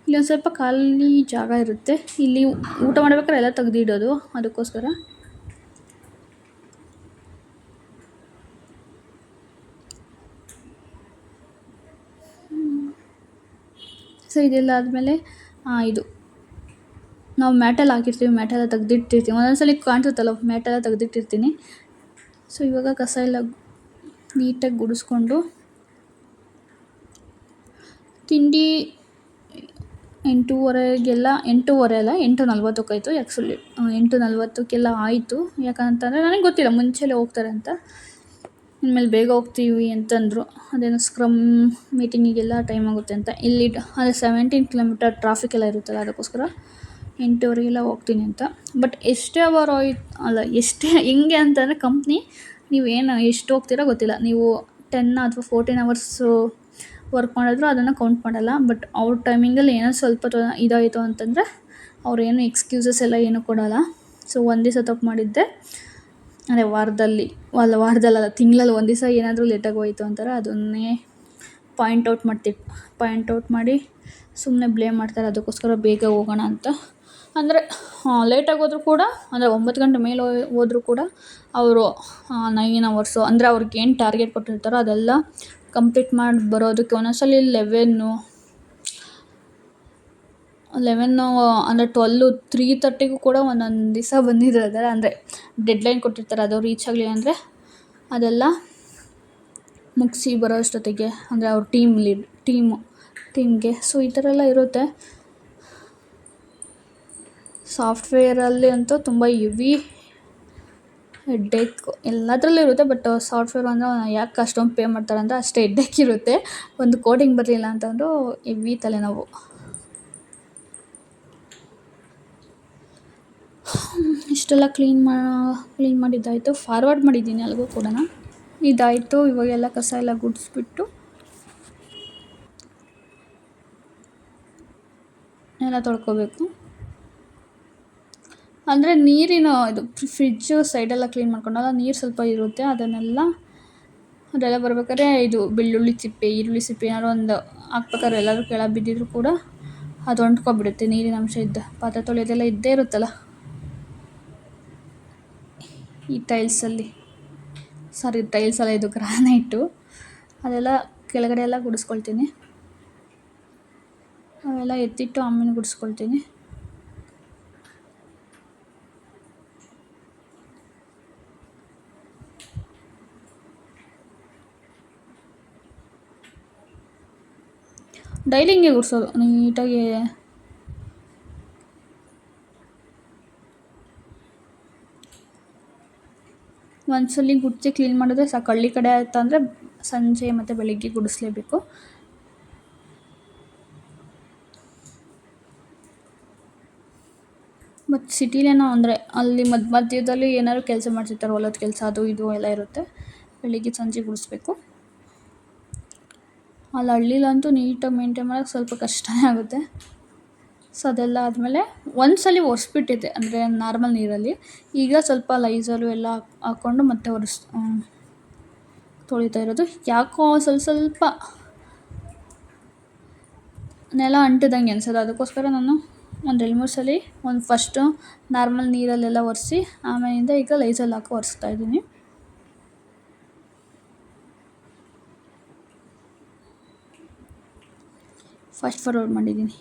ಇಲ್ಲಿ ಒಂದು ಸ್ವಲ್ಪ ಖಾಲಿ ಜಾಗ ಇರುತ್ತೆ. ಇಲ್ಲಿ ಊಟ ಮಾಡ್ಬೇಕಾದ್ರೆ ಎಲ್ಲ ತೆಗ್ದಿಡೋದು, ಅದಕ್ಕೋಸ್ಕರ. ಸೊ ಇದೆಲ್ಲ ಆದಮೇಲೆ ಇದು ನಾವು ಮ್ಯಾಟೆಲ್ಲ ಹಾಕಿರ್ತೀವಿ, ಮ್ಯಾಟೆಲ್ಲ ತೆಗ್ದಿಟ್ಟಿರ್ತೀವಿ. ಒಂದೊಂದ್ಸಲ ಕಾಣಿಸುತ್ತಲ್ಲ, ಮ್ಯಾಟೆಲ್ಲ ತೆಗ್ದಿಟ್ಟಿರ್ತೀನಿ. ಸೊ ಇವಾಗ ಕಸ ಎಲ್ಲ ನೀಟಾಗಿ ಗುಡಿಸ್ಕೊಂಡು ತಿಂಡಿ 8:40 ಅಲ್ಲ 8:40 ಆ್ಯಕ್ಚುಲಿ 8:40 ಆಯಿತು. ಯಾಕಂತಂದರೆ ನನಗೆ ಗೊತ್ತಿಲ್ಲ ಮುಂಚೆಲೇ ಹೋಗ್ತಾರೆ ಅಂತ. ಇನ್ಮೇಲೆ ಬೇಗ ಹೋಗ್ತೀವಿ ಅಂತಂದರು. ಅದೇನೋ ಸ್ಕ್ರಮ್ ಮೀಟಿಂಗಿಗೆಲ್ಲ ಟೈಮ್ ಆಗುತ್ತೆ ಅಂತ. ಇಲ್ಲಿ 17 ಕಿಲೋಮೀಟರ್ ಟ್ರಾಫಿಕ್ ಎಲ್ಲ ಇರುತ್ತಲ್ಲ, ಅದಕ್ಕೋಸ್ಕರ 8:00 ಹೋಗ್ತೀನಿ ಅಂತ. ಬಟ್ ಎಷ್ಟೇ ಹೆಂಗೆ ಅಂತಂದರೆ ಕಂಪ್ನಿ ನೀವೇನು ಎಷ್ಟು ಹೋಗ್ತೀರೋ ಗೊತ್ತಿಲ್ಲ. ನೀವು 10 ಅಥವಾ 14 ಅವರ್ಸು ವರ್ಕ್ ಮಾಡಿದ್ರು ಅದನ್ನು ಕೌಂಟ್ ಮಾಡಲ್ಲ. ಬಟ್ ಅವ್ರ ಟೈಮಿಂಗಲ್ಲಿ ಏನೋ ಸ್ವಲ್ಪ ಇದಾಯಿತು ಅಂತಂದರೆ ಅವ್ರೇನು ಎಕ್ಸ್ಕ್ಯೂಸಸ್ ಎಲ್ಲ ಏನೂ ಕೊಡೋಲ್ಲ. ಸೊ ಒಂದು ದಿವಸ ತಪ್ಪು ಮಾಡಿದ್ದೆ, ಅದೇ ವಾರದಲ್ಲಲ್ಲ ತಿಂಗಳಲ್ಲಿ ಒಂದು ದಿವಸ ಏನಾದರೂ ಲೇಟಾಗಿ ಹೋಯಿತು ಅಂತಾರೆ. ಅದನ್ನೇ ಪಾಯಿಂಟ್ ಔಟ್ ಮಾಡಿ ಸುಮ್ಮನೆ ಬ್ಲೇಮ್ ಮಾಡ್ತಾರೆ. ಅದಕ್ಕೋಸ್ಕರ ಬೇಗ ಹೋಗೋಣ ಅಂತ. ಅಂದರೆ ಲೇಟಾಗಿ ಹೋದರೂ ಕೂಡ, ಅಂದರೆ 9 ಗಂಟೆ ಮೇಲೆ ಹೋದರೂ ಕೂಡ ಅವರು 9 ಅವರ್ಸು ಅಂದರೆ ಅವ್ರಿಗೇನು ಟಾರ್ಗೆಟ್ ಕೊಟ್ಟಿರ್ತಾರೋ ಅದೆಲ್ಲ ಕಂಪ್ಲೀಟ್ ಮಾಡಿ ಬರೋದಕ್ಕೆ ಒಂದೊಂದ್ಸಲ 11 ಅಂದರೆ 3:30 ಕೂಡ ಒಂದೊಂದು ದಿವಸ ಬಂದಿದ್ದಾರೆ. ಅಂದರೆ ಡೆಡ್ಲೈನ್ ಕೊಟ್ಟಿರ್ತಾರೆ, ಅದು ರೀಚ್ ಆಗಲಿ ಅಂದರೆ ಅದೆಲ್ಲ ಮುಗಿಸಿ ಬರೋ ಅಷ್ಟೊತ್ತಿಗೆ, ಅಂದರೆ ಅವ್ರ ಟೀಮ್ಗೆ. ಸೊ ಈ ಥರ ಎಲ್ಲ ಇರುತ್ತೆ. ಸಾಫ್ಟ್ವೇರಲ್ಲಿ ಅಂತೂ ತುಂಬ ಹೆವಿ ಹೆಡ್ಡೇಕ್ ಎಲ್ಲದರಲ್ಲೂ ಇರುತ್ತೆ. ಬಟ್ ಸಾಫ್ಟ್ವೇರ್ ಅಂದರೆ ಯಾಕೆ ಅಷ್ಟೊಂದು ಪೇ ಮಾಡ್ತಾರೆ ಅಂದರೆ ಅಷ್ಟೇ ಹೆಡ್ಡೇಕ್ ಇರುತ್ತೆ. ಒಂದು ಕೋಡಿಂಗ್ ಬರಲಿಲ್ಲ ಅಂತಂದರೂ ಹೆವಿ ತಲೆನೋವು. ಇಷ್ಟೆಲ್ಲ ಕ್ಲೀನ್ ಮಾಡಿದ್ದಾಯಿತು. ಫಾರ್ವರ್ಡ್ ಮಾಡಿದ್ದೀನಿ ಅಲ್ಲಿಗೂ ಕೂಡ. ಇದಾಯಿತು. ಇವಾಗೆಲ್ಲ ಕಸ ಎಲ್ಲ ಗುಡಿಸ್ಬಿಟ್ಟು ಎಲ್ಲ ತೊಳ್ಕೊಬೇಕು. ಅಂದರೆ ನೀರಿನ ಇದು ಫ್ರಿಜ್ಜು ಸೈಡೆಲ್ಲ ಕ್ಲೀನ್ ಮಾಡ್ಕೊಂಡಾಗ ನೀರು ಸ್ವಲ್ಪ ಇರುತ್ತೆ. ಅದೆಲ್ಲ ಬರಬೇಕಾದ್ರೆ ಇದು ಬೆಳ್ಳುಳ್ಳಿ ಸಿಪ್ಪೆ, ಈರುಳ್ಳಿ ಸಿಪ್ಪೆ ಏನಾದ್ರು ಒಂದು ಹಾಕ್ಬೇಕಾದ್ರೆ ಎಲ್ಲಾದರೂ ಕೆಳಗೆ ಬಿದ್ದಿದ್ರು ಕೂಡ ಅದು ಅಂಟ್ಕೊಬಿಡುತ್ತೆ. ನೀರಿನ ಅಂಶ ಪಾತ್ರೆ ತೊಳೆಯೋದೆಲ್ಲ ಇದ್ದೇ ಇರುತ್ತಲ್ಲ ಈ ಟೈಲ್ಸಲ್ಲಿ. ಟೈಲ್ಸಲ್ಲ, ಇದು ಗ್ರಾನೈಟು. ಅದೆಲ್ಲ ಕೆಳಗಡೆ ಎಲ್ಲ ಗುಡಿಸ್ಕೊಳ್ತೀನಿ. ಅವೆಲ್ಲ ಎತ್ತಿಟ್ಟು ಆಮೇಲೆ ಗುಡಿಸ್ಕೊಳ್ತೀನಿ. ಡೈಲಿ ಹಿಂಗೆ ಗುಡಿಸೋದು ನೀಟಾಗಿ. ಒಂದ್ಸಲಿ ಗುಡಿಸಿ ಕ್ಲೀನ್ ಮಾಡಿದ್ರೆ ಸಾಕು. ಹಳ್ಳಿ ಕಡೆ ಆಯ್ತಂದರೆ ಸಂಜೆ ಮತ್ತು ಬೆಳಿಗ್ಗೆ ಗುಡಿಸ್ಲೇಬೇಕು. ಮತ್ತು ಸಿಟಿಲೇನೋ ಅಂದರೆ ಅಲ್ಲಿ ಮಧ್ಯದಲ್ಲಿ ಏನಾದ್ರು ಕೆಲಸ ಮಾಡ್ತಿರ್ತಾರೆ, ಹೊಲದ ಕೆಲಸ ಅದು ಇದು ಎಲ್ಲ ಇರುತ್ತೆ. ಬೆಳಿಗ್ಗೆ ಸಂಜೆ ಗುಡಿಸ್ಬೇಕು. ಅಲ್ಲಿ ಹಳ್ಳಿಲಂತೂ ನೀಟಾಗಿ ಮೇಂಟೈನ್ ಮಾಡೋಕ್ಕೆ ಸ್ವಲ್ಪ ಕಷ್ಟನೇ ಆಗುತ್ತೆ. ಸೊ ಅದೆಲ್ಲ ಆದಮೇಲೆ ಒಂದ್ಸಲ ಒರೆಸ್ಬಿಟ್ಟಿದ್ದೆ, ಅಂದರೆ ನಾರ್ಮಲ್ ನೀರಲ್ಲಿ. ಈಗ ಸ್ವಲ್ಪ ಲೈಝಾಲು ಎಲ್ಲ ಹಾಕ್ಕೊಂಡು ಮತ್ತೆ ತೊಳಿತಾ ಇರೋದು. ಯಾಕೋ ಸ್ವಲ್ಪ ನೆಲ ಅಂಟಿದಂಗೆ ಅನ್ಸೋದು. ಅದಕ್ಕೋಸ್ಕರ ನಾನು ಒಂದು 2-3 ಸಲ ಫಸ್ಟು ನಾರ್ಮಲ್ ನೀರಲ್ಲೆಲ್ಲ ಒರೆಸಿ ಆಮೇಲಿಂದ ಈಗ ಲೈಝಾಲ್ ಹಾಕಿ ಒರೆಸ್ತಾ ಇದ್ದೀನಿ. ಫಾಸ್ಟ್ ಫಾರ್ವರ್ಡ್ ಮಾಡಿದ್ದೀನಿ.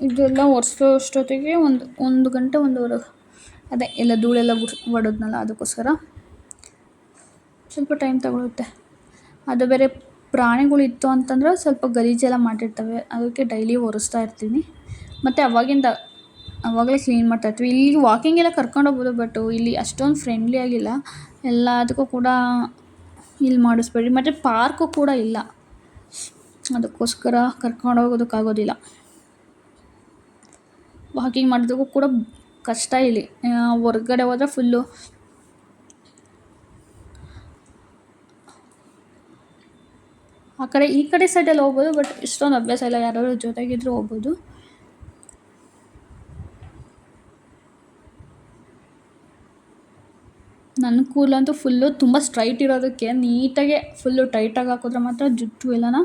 ಇದೆಲ್ಲ ಒರೆಸೋ ಅಷ್ಟೊತ್ತಿಗೆ ಒಂದು ಗಂಟೆ ಒಂದೂವರೆ, ಅದೇ ಎಲ್ಲ ಧೂಳೆಲ್ಲ ಹೊಡೆದ್ನಲ್ಲ ಅದಕ್ಕೋಸ್ಕರ ಸ್ವಲ್ಪ ಟೈಮ್ ತಗೊಳುತ್ತೆ. ಅದು ಬೇರೆ ಪ್ರಾಣಿಗಳಿತ್ತು ಅಂತಂದರೆ ಸ್ವಲ್ಪ ಗಲೀಜೆಲ್ಲ ಮಾಡಿರ್ತವೆ, ಅದಕ್ಕೆ ಡೈಲಿ ಒರೆಸ್ತಾ ಇರ್ತೀನಿ. ಮತ್ತು ಆವಾಗಲೇ ಕ್ಲೀನ್ ಮಾಡ್ತಾಯಿರ್ತೀವಿ. ಇಲ್ಲಿ ವಾಕಿಂಗೆಲ್ಲ ಕರ್ಕೊಂಡೋಗ್ಬೋದು, ಬಟ್ ಇಲ್ಲಿ ಅಷ್ಟೊಂದು ಫ್ರೆಂಡ್ಲಿ ಆಗಿಲ್ಲ. ಎಲ್ಲದಕ್ಕೂ ಕೂಡ ಇಲ್ಲಿ ಮಾಡಿಸ್ಬೇಡಿ. ಮತ್ತು ಪಾರ್ಕು ಕೂಡ ಇಲ್ಲ, ಅದಕ್ಕೋಸ್ಕರ ಕರ್ಕೊಂಡೋಗೋದಕ್ಕಾಗೋದಿಲ್ಲ. ವಾಕಿಂಗ್ ಮಾಡೋದಕ್ಕೂ ಕೂಡ ಕಷ್ಟ ಇಲ್ಲಿ. ಹೊರ್ಗಡೆ ಹೋದರೆ ಫುಲ್ಲು ಆ ಕಡೆ ಈ ಕಡೆ ಸೈಡಲ್ಲಿ ಹೋಗ್ಬೋದು, ಬಟ್ ಇಷ್ಟೊಂದು ಅಭ್ಯಾಸ ಇಲ್ಲ. ಯಾರಾದ್ರು ಜೊತೆಗಿದ್ರೂ ಹೋಗ್ಬೋದು. ನನ್ನ ಕೂದಲಂತೂ ಫುಲ್ಲು ತುಂಬ ಸ್ಟ್ರೈಟ್ ಇರೋದಕ್ಕೆ ನೀಟಾಗೆ ಫುಲ್ಲು ಟೈಟಾಗಿ ಹಾಕಿದ್ರೆ ಮಾತ್ರ ಜುಟ್ಟು ಎಲ್ಲನ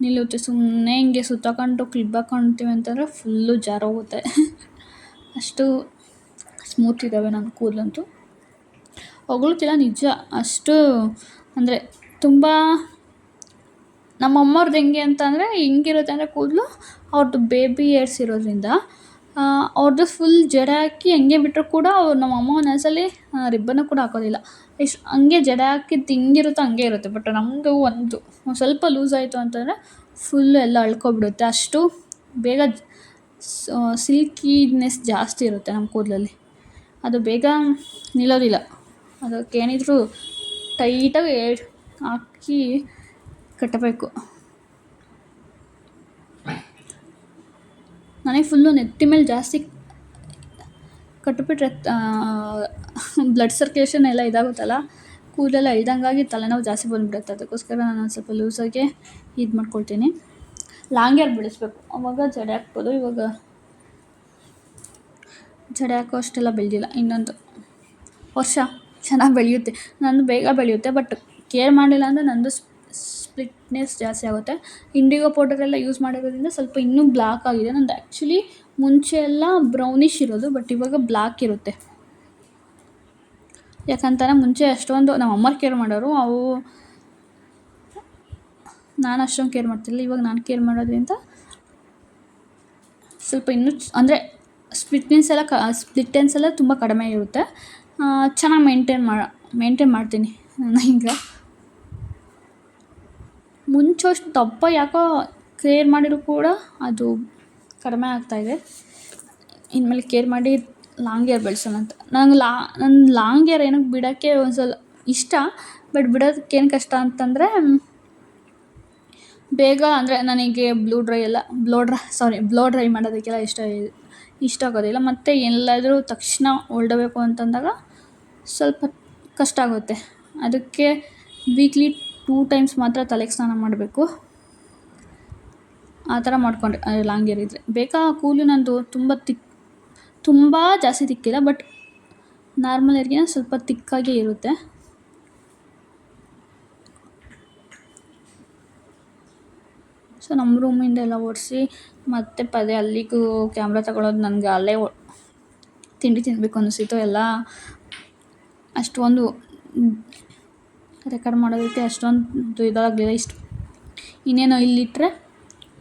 ನಿಲ್ಲುತ್ತೆ. ಸುಮ್ಮನೆ ಹಿಂಗೆ ಸುತ್ತಕೊಂಡು ಕ್ಲಿಪ್ ಹಾಕ್ಕೊಳ್ತೀವಿ ಅಂತಂದರೆ ಫುಲ್ಲು ಜಾರೋಗುತ್ತೆ. ಅಷ್ಟು ಸ್ಮೂತ್ ಇದ್ದಾವೆ ನನ್ನ ಕೂದಲಂತೂ. ಹೊಗಳ್ತಿಲ್ಲ, ನಿಜ. ಅಷ್ಟು ಅಂದರೆ ತುಂಬ ನಮ್ಮ ಅಮ್ಮವ್ರದ್ದು ಹೆಂಗೆ ಅಂತಂದರೆ ಹೆಂಗಿರುತ್ತೆ ಅಂದರೆ ಕೂದಲು ಅವ್ರದ್ದು ಬೇಬಿ ಹೇರ್ಸ್ ಇರೋದ್ರಿಂದ ಅವ್ರದ್ದು ಫುಲ್ ಜಡೆ ಹಾಕಿ ಹಂಗೆ ಬಿಟ್ಟರು ಕೂಡ ನಮ್ಮ ಅಮ್ಮ ಒಂದೊಂದ್ಸಲಿ ರಿಬ್ಬನ್ನು ಕೂಡ ಹಾಕೋದಿಲ್ಲ. ಹಂಗೆ ಜಡೆ ಹಾಕಿದ್ದು ಹಿಂಗಿರುತ್ತೋ ಹಂಗೆ ಇರುತ್ತೆ. ಬಟ್ ನಮ್ಮದು ಒಂದು ಸ್ವಲ್ಪ ಲೂಸ್ ಆಯಿತು ಅಂತಂದರೆ ಫುಲ್ಲು ಎಲ್ಲ ಅಳ್ಕೊಬಿಡುತ್ತೆ. ಅಷ್ಟು ಬೇಗ ಸಿಲ್ಕಿನೆಸ್ ಜಾಸ್ತಿ ಇರುತ್ತೆ ನಮ್ಮ ಕೂದಲಲ್ಲಿ. ಅದು ಬೇಗ ನಿಲ್ಲೋದಿಲ್ಲ. ಅದಕ್ಕೇನಿದ್ರು ಟೈಟಾಗಿ ಹಾಕಿ ಕಟ್ಟಬೇಕು. ನನಗೆ ಫುಲ್ಲು ನೆತ್ತಿ ಮೇಲೆ ಜಾಸ್ತಿ ಕಟ್ಟಿಬಿಟ್ರೆ ಬ್ಲಡ್ ಸರ್ಕ್ಯುಲೇಷನ್ ಎಲ್ಲ ಇದಾಗುತ್ತಲ್ಲ, ಕೂದಲೆಲ್ಲ ಇಳ್ದಂಗಾಗಿ ತಲೆನೋವು ಜಾಸ್ತಿ ಬಂದುಬಿಡುತ್ತೆ. ಅದಕ್ಕೋಸ್ಕರ ನಾನು ಒಂದು ಸ್ವಲ್ಪ ಲೂಸಾಗೆ ಇದು ಮಾಡ್ಕೊಳ್ತೀನಿ. ಲಾಂಗ್ ಹೇರ್ ಬೆಳೆಸ್ಬೇಕು, ಆವಾಗ ಜಡೆ ಹಾಕ್ಬೋದು. ಇವಾಗ ಜಡೆ ಹಾಕೋ ಅಷ್ಟೆಲ್ಲ ಬೆಳೆದಿಲ್ಲ. ಇನ್ನೊಂದು ವರ್ಷ ಚೆನ್ನಾಗಿ ಬೆಳೆಯುತ್ತೆ. ನಂದು ಬೇಗ ಬೆಳೆಯುತ್ತೆ, ಬಟ್ ಕೇರ್ ಮಾಡಿಲ್ಲ ಅಂದರೆ ನಂದು ಸ್ಪ್ಲಿಟ್ನೆಸ್ ಜಾಸ್ತಿ ಆಗುತ್ತೆ. ಇಂಡಿಗೋ ಪೌಡರೆಲ್ಲ ಯೂಸ್ ಮಾಡಿರೋದ್ರಿಂದ ಸ್ವಲ್ಪ ಇನ್ನೂ ಬ್ಲ್ಯಾಕ್ ಆಗಿದೆ. ನಂದು ಆ್ಯಕ್ಚುಲಿ ಮುಂಚೆ ಎಲ್ಲ ಬ್ರೌನಿಷ್ ಇರೋದು, ಬಟ್ ಇವಾಗ ಬ್ಲ್ಯಾಕ್ ಇರುತ್ತೆ. ಯಾಕಂತಂದರೆ ಮುಂಚೆ ಅಷ್ಟೊಂದು ನಮ್ಮ ಅಮ್ಮರು ಕೇರ್ ಮಾಡೋರು, ನಾನು ಅಷ್ಟೊಂದು ಕೇರ್ ಮಾಡ್ತಿಲ್ಲ. ಇವಾಗ ನಾನು ಕೇರ್ ಮಾಡೋದ್ರಿಂದ ಸ್ವಲ್ಪ ಇನ್ನೂ ಅಂದರೆ ಸ್ಪ್ಲಿಟ್ಟೆನ್ಸ್ ಎಲ್ಲ ತುಂಬ ಕಡಿಮೆ ಇರುತ್ತೆ. ಚೆನ್ನಾಗಿ ಮೇಂಟೈನ್ ಮಾಡ್ತೀನಿ ನಾನು. ಈಗ ಮುಂಚೆಷ್ಟು ದಪ್ಪ ಯಾಕೋ ಕೇರ್ ಮಾಡಿದ್ರು ಕೂಡ ಅದು ಕಡಿಮೆ ಆಗ್ತಾಯಿದೆ. ಇನ್ಮೇಲೆ ಕೇರ್ ಮಾಡಿ ಲಾಂಗ್ ಹೇರ್ ಬೆಳೆಸೋಣ ಅಂತ. ನನ್ನ ಲಾಂಗ್ ಹೇರ್ ಏನಕ್ಕೆ ಬಿಡೋಕ್ಕೆ ಒಂದು ಸಲ ಇಷ್ಟ, ಬಟ್ ಬಿಡೋದಕ್ಕೇನು ಕಷ್ಟ ಅಂತಂದರೆ ಬೇಗ ಅಂದರೆ ನನಗೆ ಬ್ಲೋ ಡ್ರೈ ಮಾಡೋದಕ್ಕೆಲ್ಲ ಇಷ್ಟ ಆಗೋದಿಲ್ಲ. ಮತ್ತು ಎಲ್ಲಾದರೂ ತಕ್ಷಣ ಹೊರಡಬೇಕು ಅಂತಂದಾಗ ಸ್ವಲ್ಪ ಕಷ್ಟ ಆಗುತ್ತೆ. ಅದಕ್ಕೆ ವೀಕ್ಲಿ 2 ಟೈಮ್ಸ್ ಮಾತ್ರ ತಲೆಗೆ ಸ್ನಾನ ಮಾಡಬೇಕು. ಆ ಥರ ಮಾಡಿಕೊಂಡ್ರೆ ಲಾಂಗ್ ಹೇರ್ ಇದ್ದರೆ ಬೇಕಾ. ಕೂದಲು ನಂದು ತುಂಬ ಜಾಸ್ತಿ ತಿಕ್ಕಿಲ್ಲ, ಬಟ್ ನಾರ್ಮಲ್ ಹೇರ್ಗಿನ ಸ್ವಲ್ಪ ತಿಕ್ಕಾಗೇ ಇರುತ್ತೆ. ಸೊ ನಮ್ಮ ರೂಮಿಂದ ಎಲ್ಲ ಓಡಿಸಿ ಮತ್ತೆ ಪದೇ ಅಲ್ಲಿಗೂ ಕ್ಯಾಮ್ರಾ ತಗೊಳ್ಳೋದು. ನನಗೆ ಅಲ್ಲೇ ತಿಂಡಿ ತಿನ್ನಬೇಕು ಅನ್ನಿಸಿತ್ತು. ಎಲ್ಲ ಅಷ್ಟೊಂದು ರೆಕಾರ್ಡ್ ಮಾಡೋದಕ್ಕೆ ಅಷ್ಟೊಂದು ಇದಾಗಲಿಲ್ಲ. ಇನ್ನೇನೋ ಇಲ್ಲಿಟ್ಟರೆ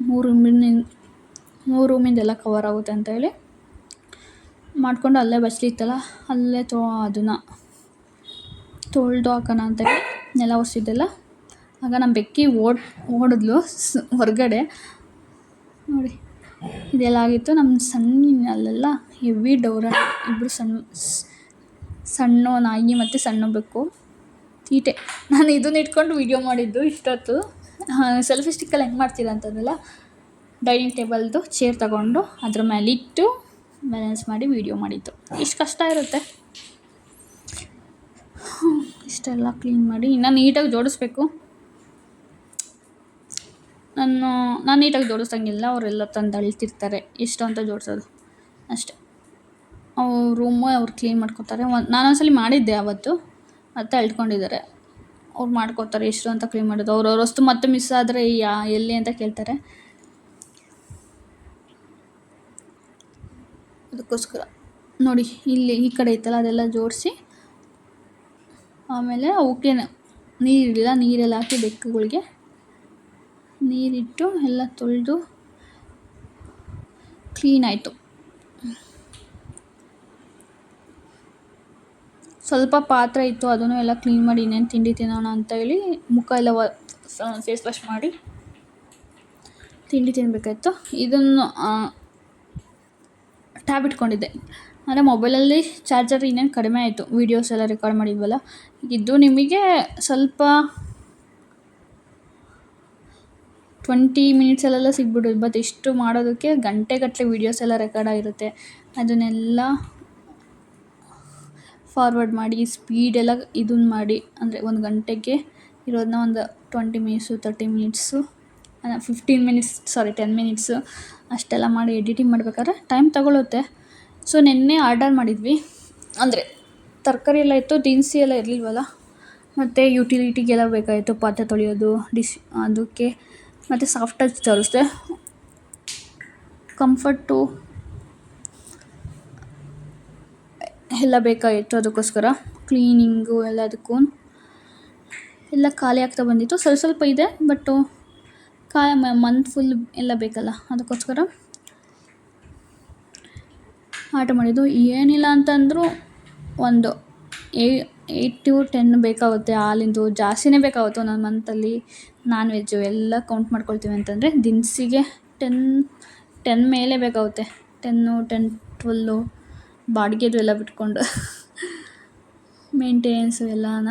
3 ರೂಮಿಂದೆಲ್ಲ ಕವರ್ ಆಗುತ್ತೆ ಅಂತ ಹೇಳಿ ಮಾಡಿಕೊಂಡು ಅಲ್ಲೇ ಬಚ್ಚಲಿತ್ತಲ್ಲ, ಅಲ್ಲೇ ಅದನ್ನು ತೊಳೆದು ಹಾಕೋಣ ಅಂತ ಹೇಳಿ ನೆಲ ಒರೆಸಿದ್ದೆಲ್ಲ. ಆಗ ನಮ್ಮ ಬೆಕ್ಕಿ ಓಡಿದ್ಲು ಹೊರಗಡೆ. ನೋಡಿ ಇದೆಲ್ಲ ಆಗಿತ್ತು. ನಮ್ಮ ಸಣ್ಣಲ್ಲೆಲ್ಲ ಹೆವಿ ಡೌರ, ಇಬ್ಬರು ಸಣ್ಣ ನಾಯಿ ಮತ್ತು ಸಣ್ಣ ಬೆಕ್ಕು ತೀಟೆ. ನಾನು ಇದನ್ನ ಇಟ್ಕೊಂಡು ವೀಡಿಯೋ ಮಾಡಿದ್ದು ಇಷ್ಟೊತ್ತು. ಸೆಲ್ಫಿ ಸ್ಟಿಕ್ಕಲ್ಲಿ ಹೆಂಗೆ ಮಾಡ್ತೀರ ಅಂತಂದಲ್ಲ, ಡೈನಿಂಗ್ ಟೇಬಲ್ದು ಚೇರ್ ತಗೊಂಡು ಅದ್ರ ಮೇಲಿಟ್ಟು ಬ್ಯಾಲೆನ್ಸ್ ಮಾಡಿ ವೀಡಿಯೋ ಮಾಡಿದ್ದು. ಇಷ್ಟು ಕಷ್ಟ ಇರುತ್ತೆ. ಇಷ್ಟೆಲ್ಲ ಕ್ಲೀನ್ ಮಾಡಿ ಇನ್ನೂ ನೀಟಾಗಿ ಜೋಡಿಸ್ಬೇಕು. ನಾನು ನೀಟಾಗಿ ಜೋಡಿಸೋಂಗಿಲ್ಲ, ಅವರೆಲ್ಲ ತಂದು ಅಳ್ತಿರ್ತಾರೆ ಎಷ್ಟು ಅಂತ ಜೋಡಿಸೋದು ಅಷ್ಟೆ. ಅವ್ರ ರೂಮು ಅವ್ರು ಕ್ಲೀನ್ ಮಾಡ್ಕೊತಾರೆ. ನಾನೊಂದ್ಸಲ ಮಾಡಿದ್ದೆ ಆವತ್ತು, ಮತ್ತೆ ಅಳ್ಕೊಂಡಿದ್ದಾರೆ. ಅವ್ರು ಮಾಡ್ಕೋತಾರೆ ಎಷ್ಟು ಅಂತ ಕ್ಲೀನ್ ಮಾಡೋದು. ಅವ್ರವ್ರ ವಸ್ತು ಮತ್ತೆ ಮಿಸ್ ಆದರೆ ಎಲ್ಲಿ ಅಂತ ಕೇಳ್ತಾರೆ. ಅದಕ್ಕೋಸ್ಕರ ನೋಡಿ ಇಲ್ಲಿ ಈ ಕಡೆ ಇತ್ತಲ್ಲ ಅದೆಲ್ಲ ಜೋಡಿಸಿ, ಆಮೇಲೆ ಅವಕ್ಕೆ ನೀರಿಲ್ಲ, ನೀರೆಲ್ಲ ಹಾಕಿ ಬೆಕ್ಕುಗಳಿಗೆ ನೀರಿಟ್ಟು ಎಲ್ಲ ತೊಳೆದು ಕ್ಲೀನ್ ಆಯಿತು. ಸ್ವಲ್ಪ ಪಾತ್ರೆ ಇತ್ತು, ಅದನ್ನು ಎಲ್ಲ ಕ್ಲೀನ್ ಮಾಡಿ ಇನ್ನೇನು ತಿಂಡಿ ತಿನ್ನೋಣ ಅಂತ ಹೇಳಿ ಮುಖ ಎಲ್ಲ ಫೇಸ್ ವಾಶ್ ಮಾಡಿ ತಿಂಡಿ ತಿನ್ನಬೇಕಾಯ್ತು. ಇದನ್ನು ಟ್ಯಾಬ್ ಇಟ್ಕೊಂಡಿದ್ದೆ. ಅಂದರೆ ಮೊಬೈಲಲ್ಲಿ ಚಾರ್ಜರ್ ಇನ್ನೇನು ಕಡಿಮೆ ಆಯಿತು, ವೀಡಿಯೋಸ್ ಎಲ್ಲ ರೆಕಾರ್ಡ್ ಮಾಡಿದ್ವಲ್ಲ. ಇದು ನಿಮಗೆ ಸ್ವಲ್ಪ 20 ಮಿನಿಟ್ಸಲ್ಲೆಲ್ಲ ಸಿಗ್ಬಿಡೋದು. ಬಟ್ ಇಷ್ಟು ಮಾಡೋದಕ್ಕೆ ಗಂಟೆಗಟ್ಟಲೆ ವೀಡಿಯೋಸ್ ಎಲ್ಲ ರೆಕಾರ್ಡ್ ಆಗಿರುತ್ತೆ. ಅದನ್ನೆಲ್ಲ ಫಾರ್ವರ್ಡ್ ಮಾಡಿ ಸ್ಪೀಡೆಲ್ಲ ಇದನ್ನು ಮಾಡಿ, ಅಂದರೆ 1 ಗಂಟೆಗೆ ಇರೋದನ್ನ ಒಂದು 20 ಮಿನಿಟ್ಸು 30 ಮಿನಿಟ್ಸು 10 ಮಿನಿಟ್ಸು ಅಷ್ಟೆಲ್ಲ ಮಾಡಿ ಎಡಿಟಿಂಗ್ ಮಾಡಬೇಕಾದ್ರೆ ಟೈಮ್ ತಗೊಳುತ್ತೆ. ಸೊ ನಿನ್ನೆ ಆರ್ಡರ್ ಮಾಡಿದ್ವಿ, ಅಂದರೆ ತರಕಾರಿ ಎಲ್ಲ ಇತ್ತು, ದಿನಸಿ ಎಲ್ಲ ಇರಲಿಲ್ವಲ್ಲ, ಮತ್ತು ಯುಟಿಲಿಟಿಗೆಲ್ಲ ಬೇಕಾಯಿತು, ಪಾತ್ರೆ ತೊಳೆಯೋದು ಅದಕ್ಕೆ, ಮತ್ತು ಸಾಫ್ಟ್ ಟಚ್ ತರಿಸ್ದೆ. ಕಂಫರ್ಟು ಎಲ್ಲ ಬೇಕಾಗಿತ್ತು, ಅದಕ್ಕೋಸ್ಕರ ಕ್ಲೀನಿಂಗು ಎಲ್ಲದಕ್ಕೂ ಎಲ್ಲ ಖಾಲಿ ಆಗ್ತಾ ಬಂದಿತ್ತು. ಸ್ವಲ್ಪ ಇದೆ, ಬಟ್ಟು ಮಂತ್ ಫುಲ್ ಎಲ್ಲ ಬೇಕಲ್ಲ, ಅದಕ್ಕೋಸ್ಕರ ಆರ್ಡರ್ ಮಾಡಿದ್ದು. ಏನಿಲ್ಲ ಅಂತಂದರೂ ಒಂದು 8 to 10 ಬೇಕಾಗುತ್ತೆ. ಹಾಲಿಂದು ಜಾಸ್ತಿನೇ ಬೇಕಾಗುತ್ತೆ ಒಂದೊಂದು ಮಂತಲ್ಲಿ. ನಾನ್ ವೆಜ್ಜು ಎಲ್ಲ ಕೌಂಟ್ ಮಾಡ್ಕೊಳ್ತೀವಿ ಅಂತಂದರೆ ದಿನಸಿಗೆ 10 ಮೇಲೆ ಬೇಕಾಗುತ್ತೆ. 10, 12 ಬಾಡಿಗೆದು ಎಲ್ಲ ಬಿಟ್ಕೊಂಡು ಮೇಂಟೆನೆನ್ಸು ಎಲ್ಲನ.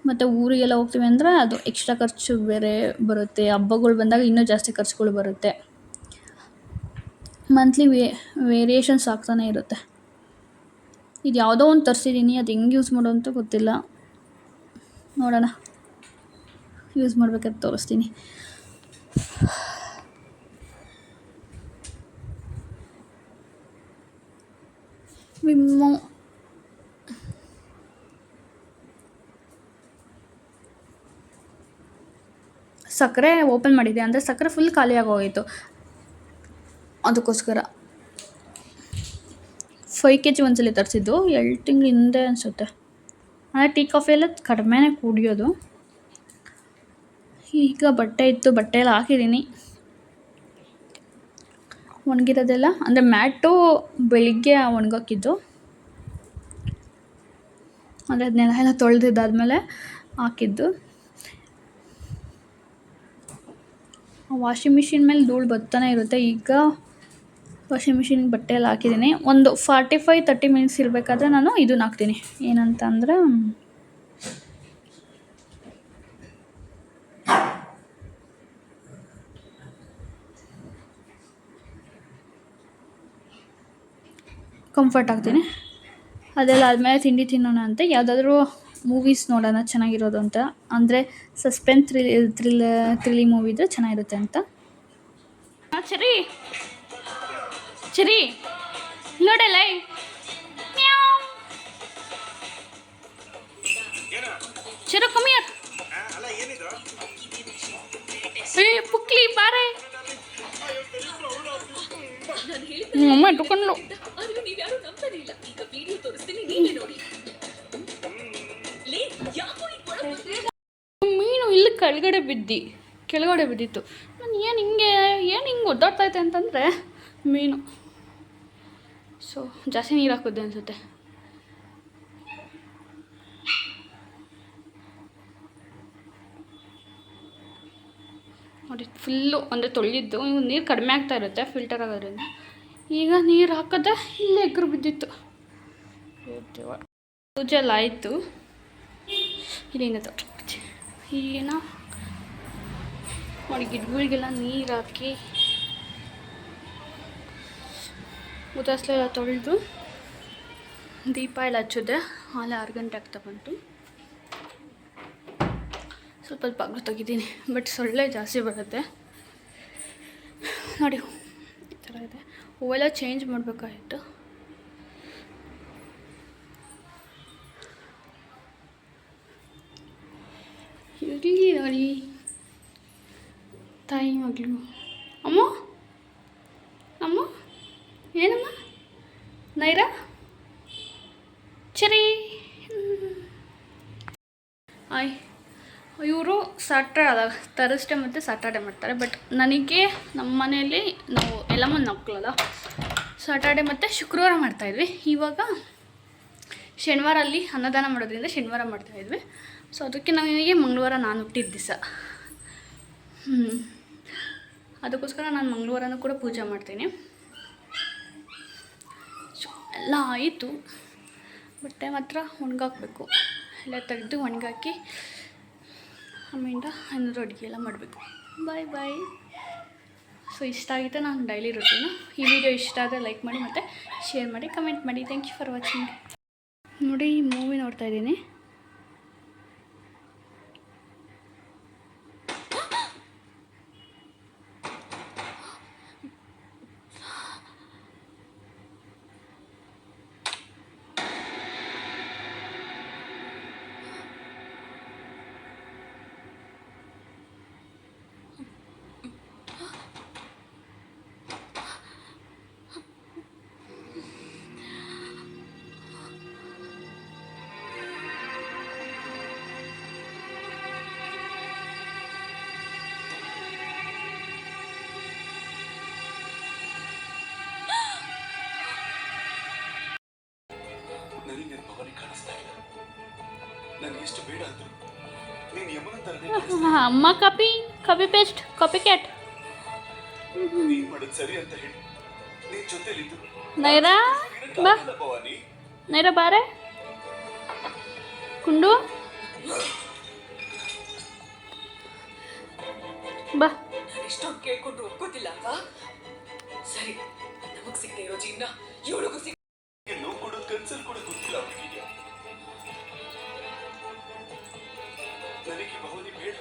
ಮತ್ತು ಊರಿಗೆಲ್ಲ ಹೋಗ್ತೀವಿ ಅಂದರೆ ಅದು ಎಕ್ಸ್ಟ್ರಾ ಖರ್ಚು ಬೇರೆ ಬರುತ್ತೆ. ಹಬ್ಬಗಳು ಬಂದಾಗ ಇನ್ನೂ ಜಾಸ್ತಿ ಖರ್ಚುಗಳು ಬರುತ್ತೆ. ಮಂತ್ಲಿ ವೇರಿಯೇಷನ್ಸ್ ಆಗ್ತಾನೆ ಇರುತ್ತೆ. ಇದು ಯಾವುದೋ ಒಂದು ತರಿಸಿದ್ದೀನಿ, ಅದು ಹೆಂಗೆ ಯೂಸ್ ಮಾಡೋ ಅಂತ ಗೊತ್ತಿಲ್ಲ. ನೋಡೋಣ, ಯೂಸ್ ಮಾಡ್ಬೇಕಾದ್ರೆ ತೋರಿಸ್ತೀನಿ. ವಿಮ್ಮು ಸಕ್ಕರೆ ಓಪನ್ ಮಾಡಿದ್ದೆ, ಅಂದರೆ ಸಕ್ಕರೆ ಫುಲ್ ಖಾಲಿ ಆಗೋಗಿತ್ತು. ಅದಕ್ಕೋಸ್ಕರ 5 kg ಒಂದ್ಸಲ ತರಿಸಿದ್ದು, 2 ತಿಂಗಳ ಹಿಂದೆ ಅನಿಸುತ್ತೆ. ಅಂದರೆ ಟೀ ಕಾಫಿ ಎಲ್ಲ ಕಡಿಮೆನೇ ಕುಡಿಯೋದು. ಈಗ ಬಟ್ಟೆ ಇತ್ತು, ಬಟ್ಟೆ ಎಲ್ಲ ಹಾಕಿದ್ದೀನಿ. ಒಣಗಿರೋದೆಲ್ಲ, ಅಂದರೆ ಮ್ಯಾಟು ಬೆಳಿಗ್ಗೆ ಒಣಗಾಕಿದ್ದು, ಅಂದರೆ ಅದನ್ನೆಲ್ಲ ತೊಳೆದಿದ್ದಾದಮೇಲೆ ಹಾಕಿದ್ದು. ವಾಷಿಂಗ್ ಮಿಷಿನ್ ಮೇಲೆ ಧೂಳು ಬರ್ತಾನೆ ಇರುತ್ತೆ. ಈಗ ವಾಷಿಂಗ್ ಮಿಷಿನ್ಗೆ ಬಟ್ಟೆ ಎಲ್ಲ ಹಾಕಿದ್ದೀನಿ. ಒಂದು 45-30 ಮಿನಿಟ್ಸ್ ಇರಬೇಕಾದ್ರೆ ನಾನು ಇದನ್ನ ಹಾಕ್ತೀನಿ, ಏನಂತ ಅಂದರೆ ಕಂಫರ್ಟ್ ಹಾಕ್ತೀನಿ. ಅದೆಲ್ಲ ಆದಮೇಲೆ ತಿಂಡಿ ತಿನ್ನೋಣ ಅಂತ ಯಾವುದಾದ್ರೂ ಮೂವೀಸ್ ನೋಡೋಣ ಚೆನ್ನಾಗಿರೋದು ಅಂತ, ಅಂದರೆ ಸಸ್ಪೆನ್ಸ್ ಥ್ರಿಲ್ಲಿ ಮೂವಿದು ಚೆನ್ನಾಗಿರುತ್ತೆ ಅಂತ. ಚರಿ ನೋಡಲ್ಲ, ಚರು ಕಮ್ಮಿಯರ್ ಪುಕ್ಲಿ ಬಾರೆ ಅಮ್ಮ ಇಟ್ಕೊಂಡು ಮೀನು ಇಲ್ಲಿ ಕೆಳಗಡೆ ಬಿದ್ದಿತ್ತು. ನಾನು ಏನು ಹಿಂಗೆ ಒದ್ದಾಡ್ತೈತೆ ಅಂತಂದರೆ ಮೀನು. ಸೊ ಜಾಸ್ತಿ ನೀರು ಹಾಕೋದೆ ಅನಿಸುತ್ತೆ. ನೋಡಿ ಫುಲ್ಲು ಅಂದರೆ ತೊಳೆದಿದ್ದು ನೀರು ಕಡಿಮೆ ಆಗ್ತಾ ಇರುತ್ತೆ ಫಿಲ್ಟರ್ ಆಗೋದ್ರಿಂದ. ಈಗ ನೀರು ಹಾಕೋದೆ ಇಲ್ಲೇ ಎಗ್ರು ಬಿದ್ದಿತ್ತು. ಪೂಜೆ ಎಲ್ಲ ಆಯಿತು. ಇಲ್ಲಿಂದ ತೊಗೊಳ್ತೀನಿ. ಈಗೇನ ನೋಡಿ ಗಿಡಗಳಿಗೆಲ್ಲ ನೀರು ಹಾಕಿ ಉದಾಸ್ಲೆಲ್ಲ ತೊಳೆದು ದೀಪ ಎಲ್ಲ ಹಚ್ಚಿದೆ. ಆಲೆ 6 ಗಂಟೆ ಆಗ್ತಾ ಬಂತು. ಸ್ವಲ್ಪ ಬಾಗಿಲು ತೆಗಿದ್ದೀನಿ, ಬಟ್ ಸೊಳ್ಳೆ ಜಾಸ್ತಿ ಬರುತ್ತೆ ನೋಡಿ. ಈ ಥರ ಇದೆ. ಹೂವೆಲ್ಲ ಚೇಂಜ್ ಮಾಡಬೇಕಾಗಿತ್ತು. ಇರಲಿ ನೋಡಿ ತಾಯಿ ಮಗಳು. ಅಮ್ಮ ಅಮ್ಮ ಏನಮ್ಮ ನೈರಾ ಚರಿ. ಆಯ್ ಇವರು ಥರ್ಸ್ಡೇ ಮತ್ತು ಸ್ಯಾಟರ್ಡೆ ಮಾಡ್ತಾರೆ. ಬಟ್ ನನಗೆ ನಮ್ಮ ಮನೆಯಲ್ಲಿ ನಾವು ಎಲ್ಲಮ್ಮನ ಮಕ್ಕಳಲ್ಲ, ಸ್ಯಾಟರ್ಡೆ ಮತ್ತು ಶುಕ್ರವಾರ ಮಾಡ್ತಾಯಿದ್ವಿ. ಇವಾಗ ಶನಿವಾರ ಅಲ್ಲಿ ಅನ್ನದಾನ ಮಾಡೋದ್ರಿಂದ ಶನಿವಾರ ಮಾಡ್ತಾಯಿದ್ವಿ. ಸೊ ಅದಕ್ಕೆ ನನಗೆ ಮಂಗಳವಾರ ನಾನು ಹುಟ್ಟಿದ ದಿವಸ, ಅದಕ್ಕೋಸ್ಕರ ನಾನು ಮಂಗಳವಾರನೂ ಕೂಡ ಪೂಜೆ ಮಾಡ್ತೀನಿ. ಎಲ್ಲ ಆಯಿತು. ಬಟ್ಟೆ ಮಾತ್ರ ಒಣಗಾಕಬೇಕು. ಎಲ್ಲ ತೆಗೆದು ಒಣಗಾಕಿ ಆಮೇಲಿಂದ ಏನಾದರೂ ಅಡುಗೆ ಎಲ್ಲ ಮಾಡಬೇಕು. ಬಾಯ್ ಬಾಯ್. ಸೊ ಇಷ್ಟ ಆಗಿತ್ತು ನಾನು ಡೈಲಿ ರೂಟೀನು. ಈ ವಿಡಿಯೋ ಇಷ್ಟ ಆದರೆ ಲೈಕ್ ಮಾಡಿ ಮತ್ತು ಶೇರ್ ಮಾಡಿ, ಕಮೆಂಟ್ ಮಾಡಿ. Thank you for watching. ನೋಡಿ ಮೂವಿ ನೋಡ್ತಾ ಇದ್ದೀನಿ. ಅಮ್ಮ copy paste copy cat. Naira ಬಾ, ನೈರಾ ಬಾರೆ ಕುಂಡು ಬಾ. ಇಷ್ಟೊಂದು ಕೇಳ್ಕೊಂಡು ಒಪ್ಕೋತಿಲ್ಲ ಅಲ್ವಾ? ಸರಿ, ನಮಗ್ ಸಿಗದೆ ಇರೋ ಜೀವನ ಇವಳಿಗೂ ಸಿಗ ಕೊಡೋದು ಕನ್ಸಲ್ ಕೂಡ ಗೊತ್ತಿಲ್ಲ ಅವನಿಗೆ. ನನಗೆ ಭವನಿ ಬೇಡ.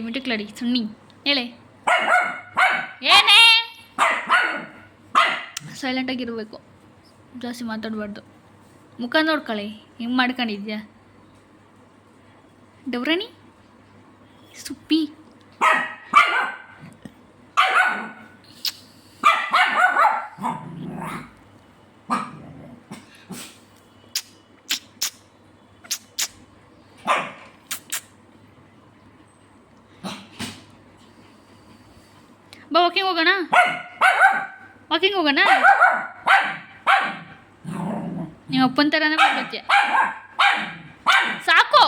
ಮಿಟುಕ್ಲಡಿ ಸುಣ್ಣಿ ಹೇಳೆ ಏನೇ. ಸೈಲೆಂಟಾಗಿರಬೇಕು, ಜಾಸ್ತಿ ಮಾತಾಡಬಾರ್ದು. ಮುಖ ನೋಡ್ಕೊಳ್ಳಿ ಹೆಂಗೆ ಮಾಡ್ಕೊಂಡಿದ್ಯಾ ಡವ್ರಾಣಿ ಸುಪ್ಪಿ. ಬಾ ವಾಕಿಂಗ್ ಹೋಗೋಣ, ವಾಕಿಂಗ್ ಹೋಗೋಣ. ನೀವು ಅಪ್ಪನ ಥರನೇ ಮಾಡ್ಬೇಕು. ಸಾಕು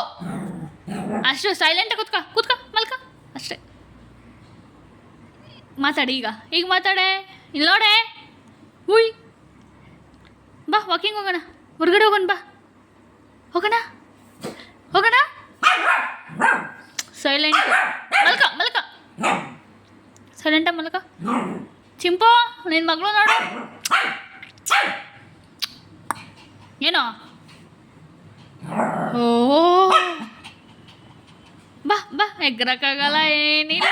ಅಷ್ಟು ಸೈಲೆಂಟಾಗಿ ಕೂತ್ಕ ಮಲ್ಕ ಅಷ್ಟೇ. ಮಾತಾಡಿ ಈಗ ಮಾತಾಡೆ. ಇಲ್ಲಿ ನೋಡೆ ಹುಯ್. ಬಾ ವಾಕಿಂಗ್ ಹೋಗೋಣ, ಹೊರಗಡೆ ಹೋಗೋಣ. ಬಾ ಹೋಗೋಣ. ಸೈಲೆಂಟ್ ಮಲ್ಕ ಸೈಲೆಂಟ ಮಲ್ಕ. ಚಿಂಪು ನಿನ್ನ ಮಗಳು ನೋಡು. ಏನೋ ಓ ಬಾ ಎಗ್ರಕ್ಕಾಗಲ್ಲ ಏನಿಲ್ಲ.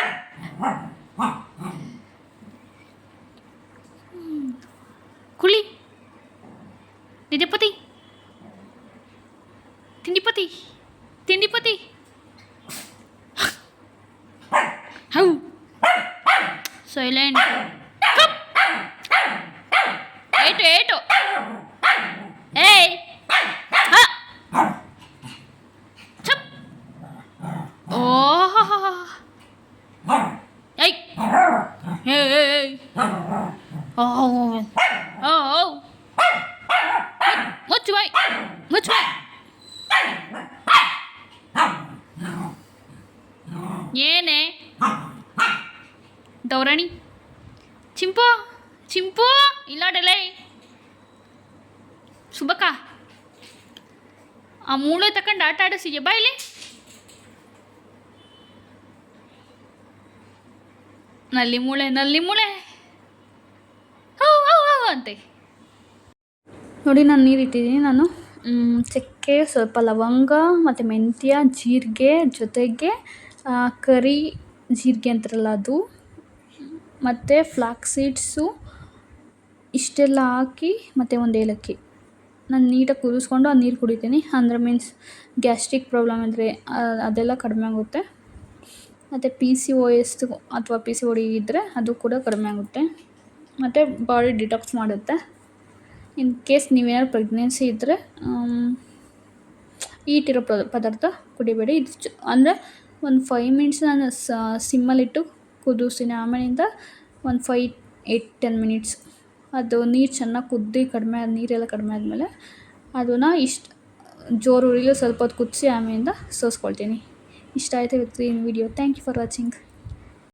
ಕುಳಿ ನಿಜಪತಿ ತಿಂಡಿಪತಿ ಹೌ ಸೈಲೆಂಟ್. ಏಟು ಏಯ್ ಚಪ್. ಓಹ್ ಏಯ್ ಮುಚ್ಚು ಬಾಯ್. ಏನೇ ಡೌರಾಣಿ ಚಿಂಪು ಚಿಂಪು ಇಲ್ಲಾಡಲೇ ಸುಬಕ ಆ ಮೂಳೆ ತಕೊಂಡು ಆಟ ಆಡಿಸಿದ್ಯಾ ಬಾ ಇಲ್ಲಿ. ನಲ್ಲಿ ಮೂಳೆ ಹೌ ಹೌ ಹೌ ಅಂತೆ. ನೋಡಿ ನಾನು ನೀರು ಇಟ್ಟಿದ್ದೀನಿ. ನಾನು ಚಕ್ಕೆ, ಸ್ವಲ್ಪ ಲವಂಗ ಮತ್ತು ಮೆಂತ್ಯ, ಜೀರಿಗೆ ಜೊತೆಗೆ ಕರಿ ಜೀರಿಗೆ ಅಂತಾರಲ್ಲ ಅದು, ಮತ್ತು ಫ್ಲಾಕ್ಸ್ ಸೀಡ್ಸು ಇಷ್ಟೆಲ್ಲ ಹಾಕಿ ಮತ್ತು ಒಂದು ಏಲಕ್ಕಿ ನಾನು ನೀಟಾಗಿ ಕುದಿಸ್ಕೊಂಡು ಆ ನೀರು ಕುಡಿತೀನಿ. ಅಂದರೆ ಮೀನ್ಸ್ ಗ್ಯಾಸ್ಟ್ರಿಕ್ ಪ್ರಾಬ್ಲಮ್ ಇದ್ದರೆ ಅದೆಲ್ಲ ಕಡಿಮೆ ಆಗುತ್ತೆ. ಮತ್ತು PCOS ಅಥವಾ PCOD ಇದ್ದರೆ ಅದು ಕೂಡ ಕಡಿಮೆ ಆಗುತ್ತೆ. ಮತ್ತು ಬಾಡಿ ಡಿಟಾಕ್ಸ್ ಮಾಡುತ್ತೆ. ಇನ್ ಕೇಸ್ ನೀವೇನಾದ್ರು ಪ್ರೆಗ್ನೆನ್ಸಿ ಇದ್ದರೆ ಈಟಿರೋ ಪದಾರ್ಥ ಕುಡಿಬೇಡಿ. ಇದು ಅಂದರೆ ಒಂದು 5 ಮಿನಿಟ್ಸ್ ನಾನು ಸಿಮ್ಮಲ್ಲಿಟ್ಟು ಕುದಿಸ್ತೀನಿ. ಆಮೇಲಿಂದ ಒಂದು 5-8-10 ಮಿನಿಟ್ಸ್ ಅದು ನೀರು ಚೆನ್ನಾಗಿ ಕುದ್ದು ನೀರೆಲ್ಲ ಕಡಿಮೆ ಆದಮೇಲೆ ಅದನ್ನು ಜೋರು ಉರಿಲಿ ಸ್ವಲ್ಪ ಹೊತ್ತು ಕುದಿಸಿ ಆಮೇಲಿಂದ ಸೋಸ್ಕೊಳ್ತೀನಿ. ಇಷ್ಟ ಆಯಿತು ಇವತ್ತಿನ video. Thank you for watching.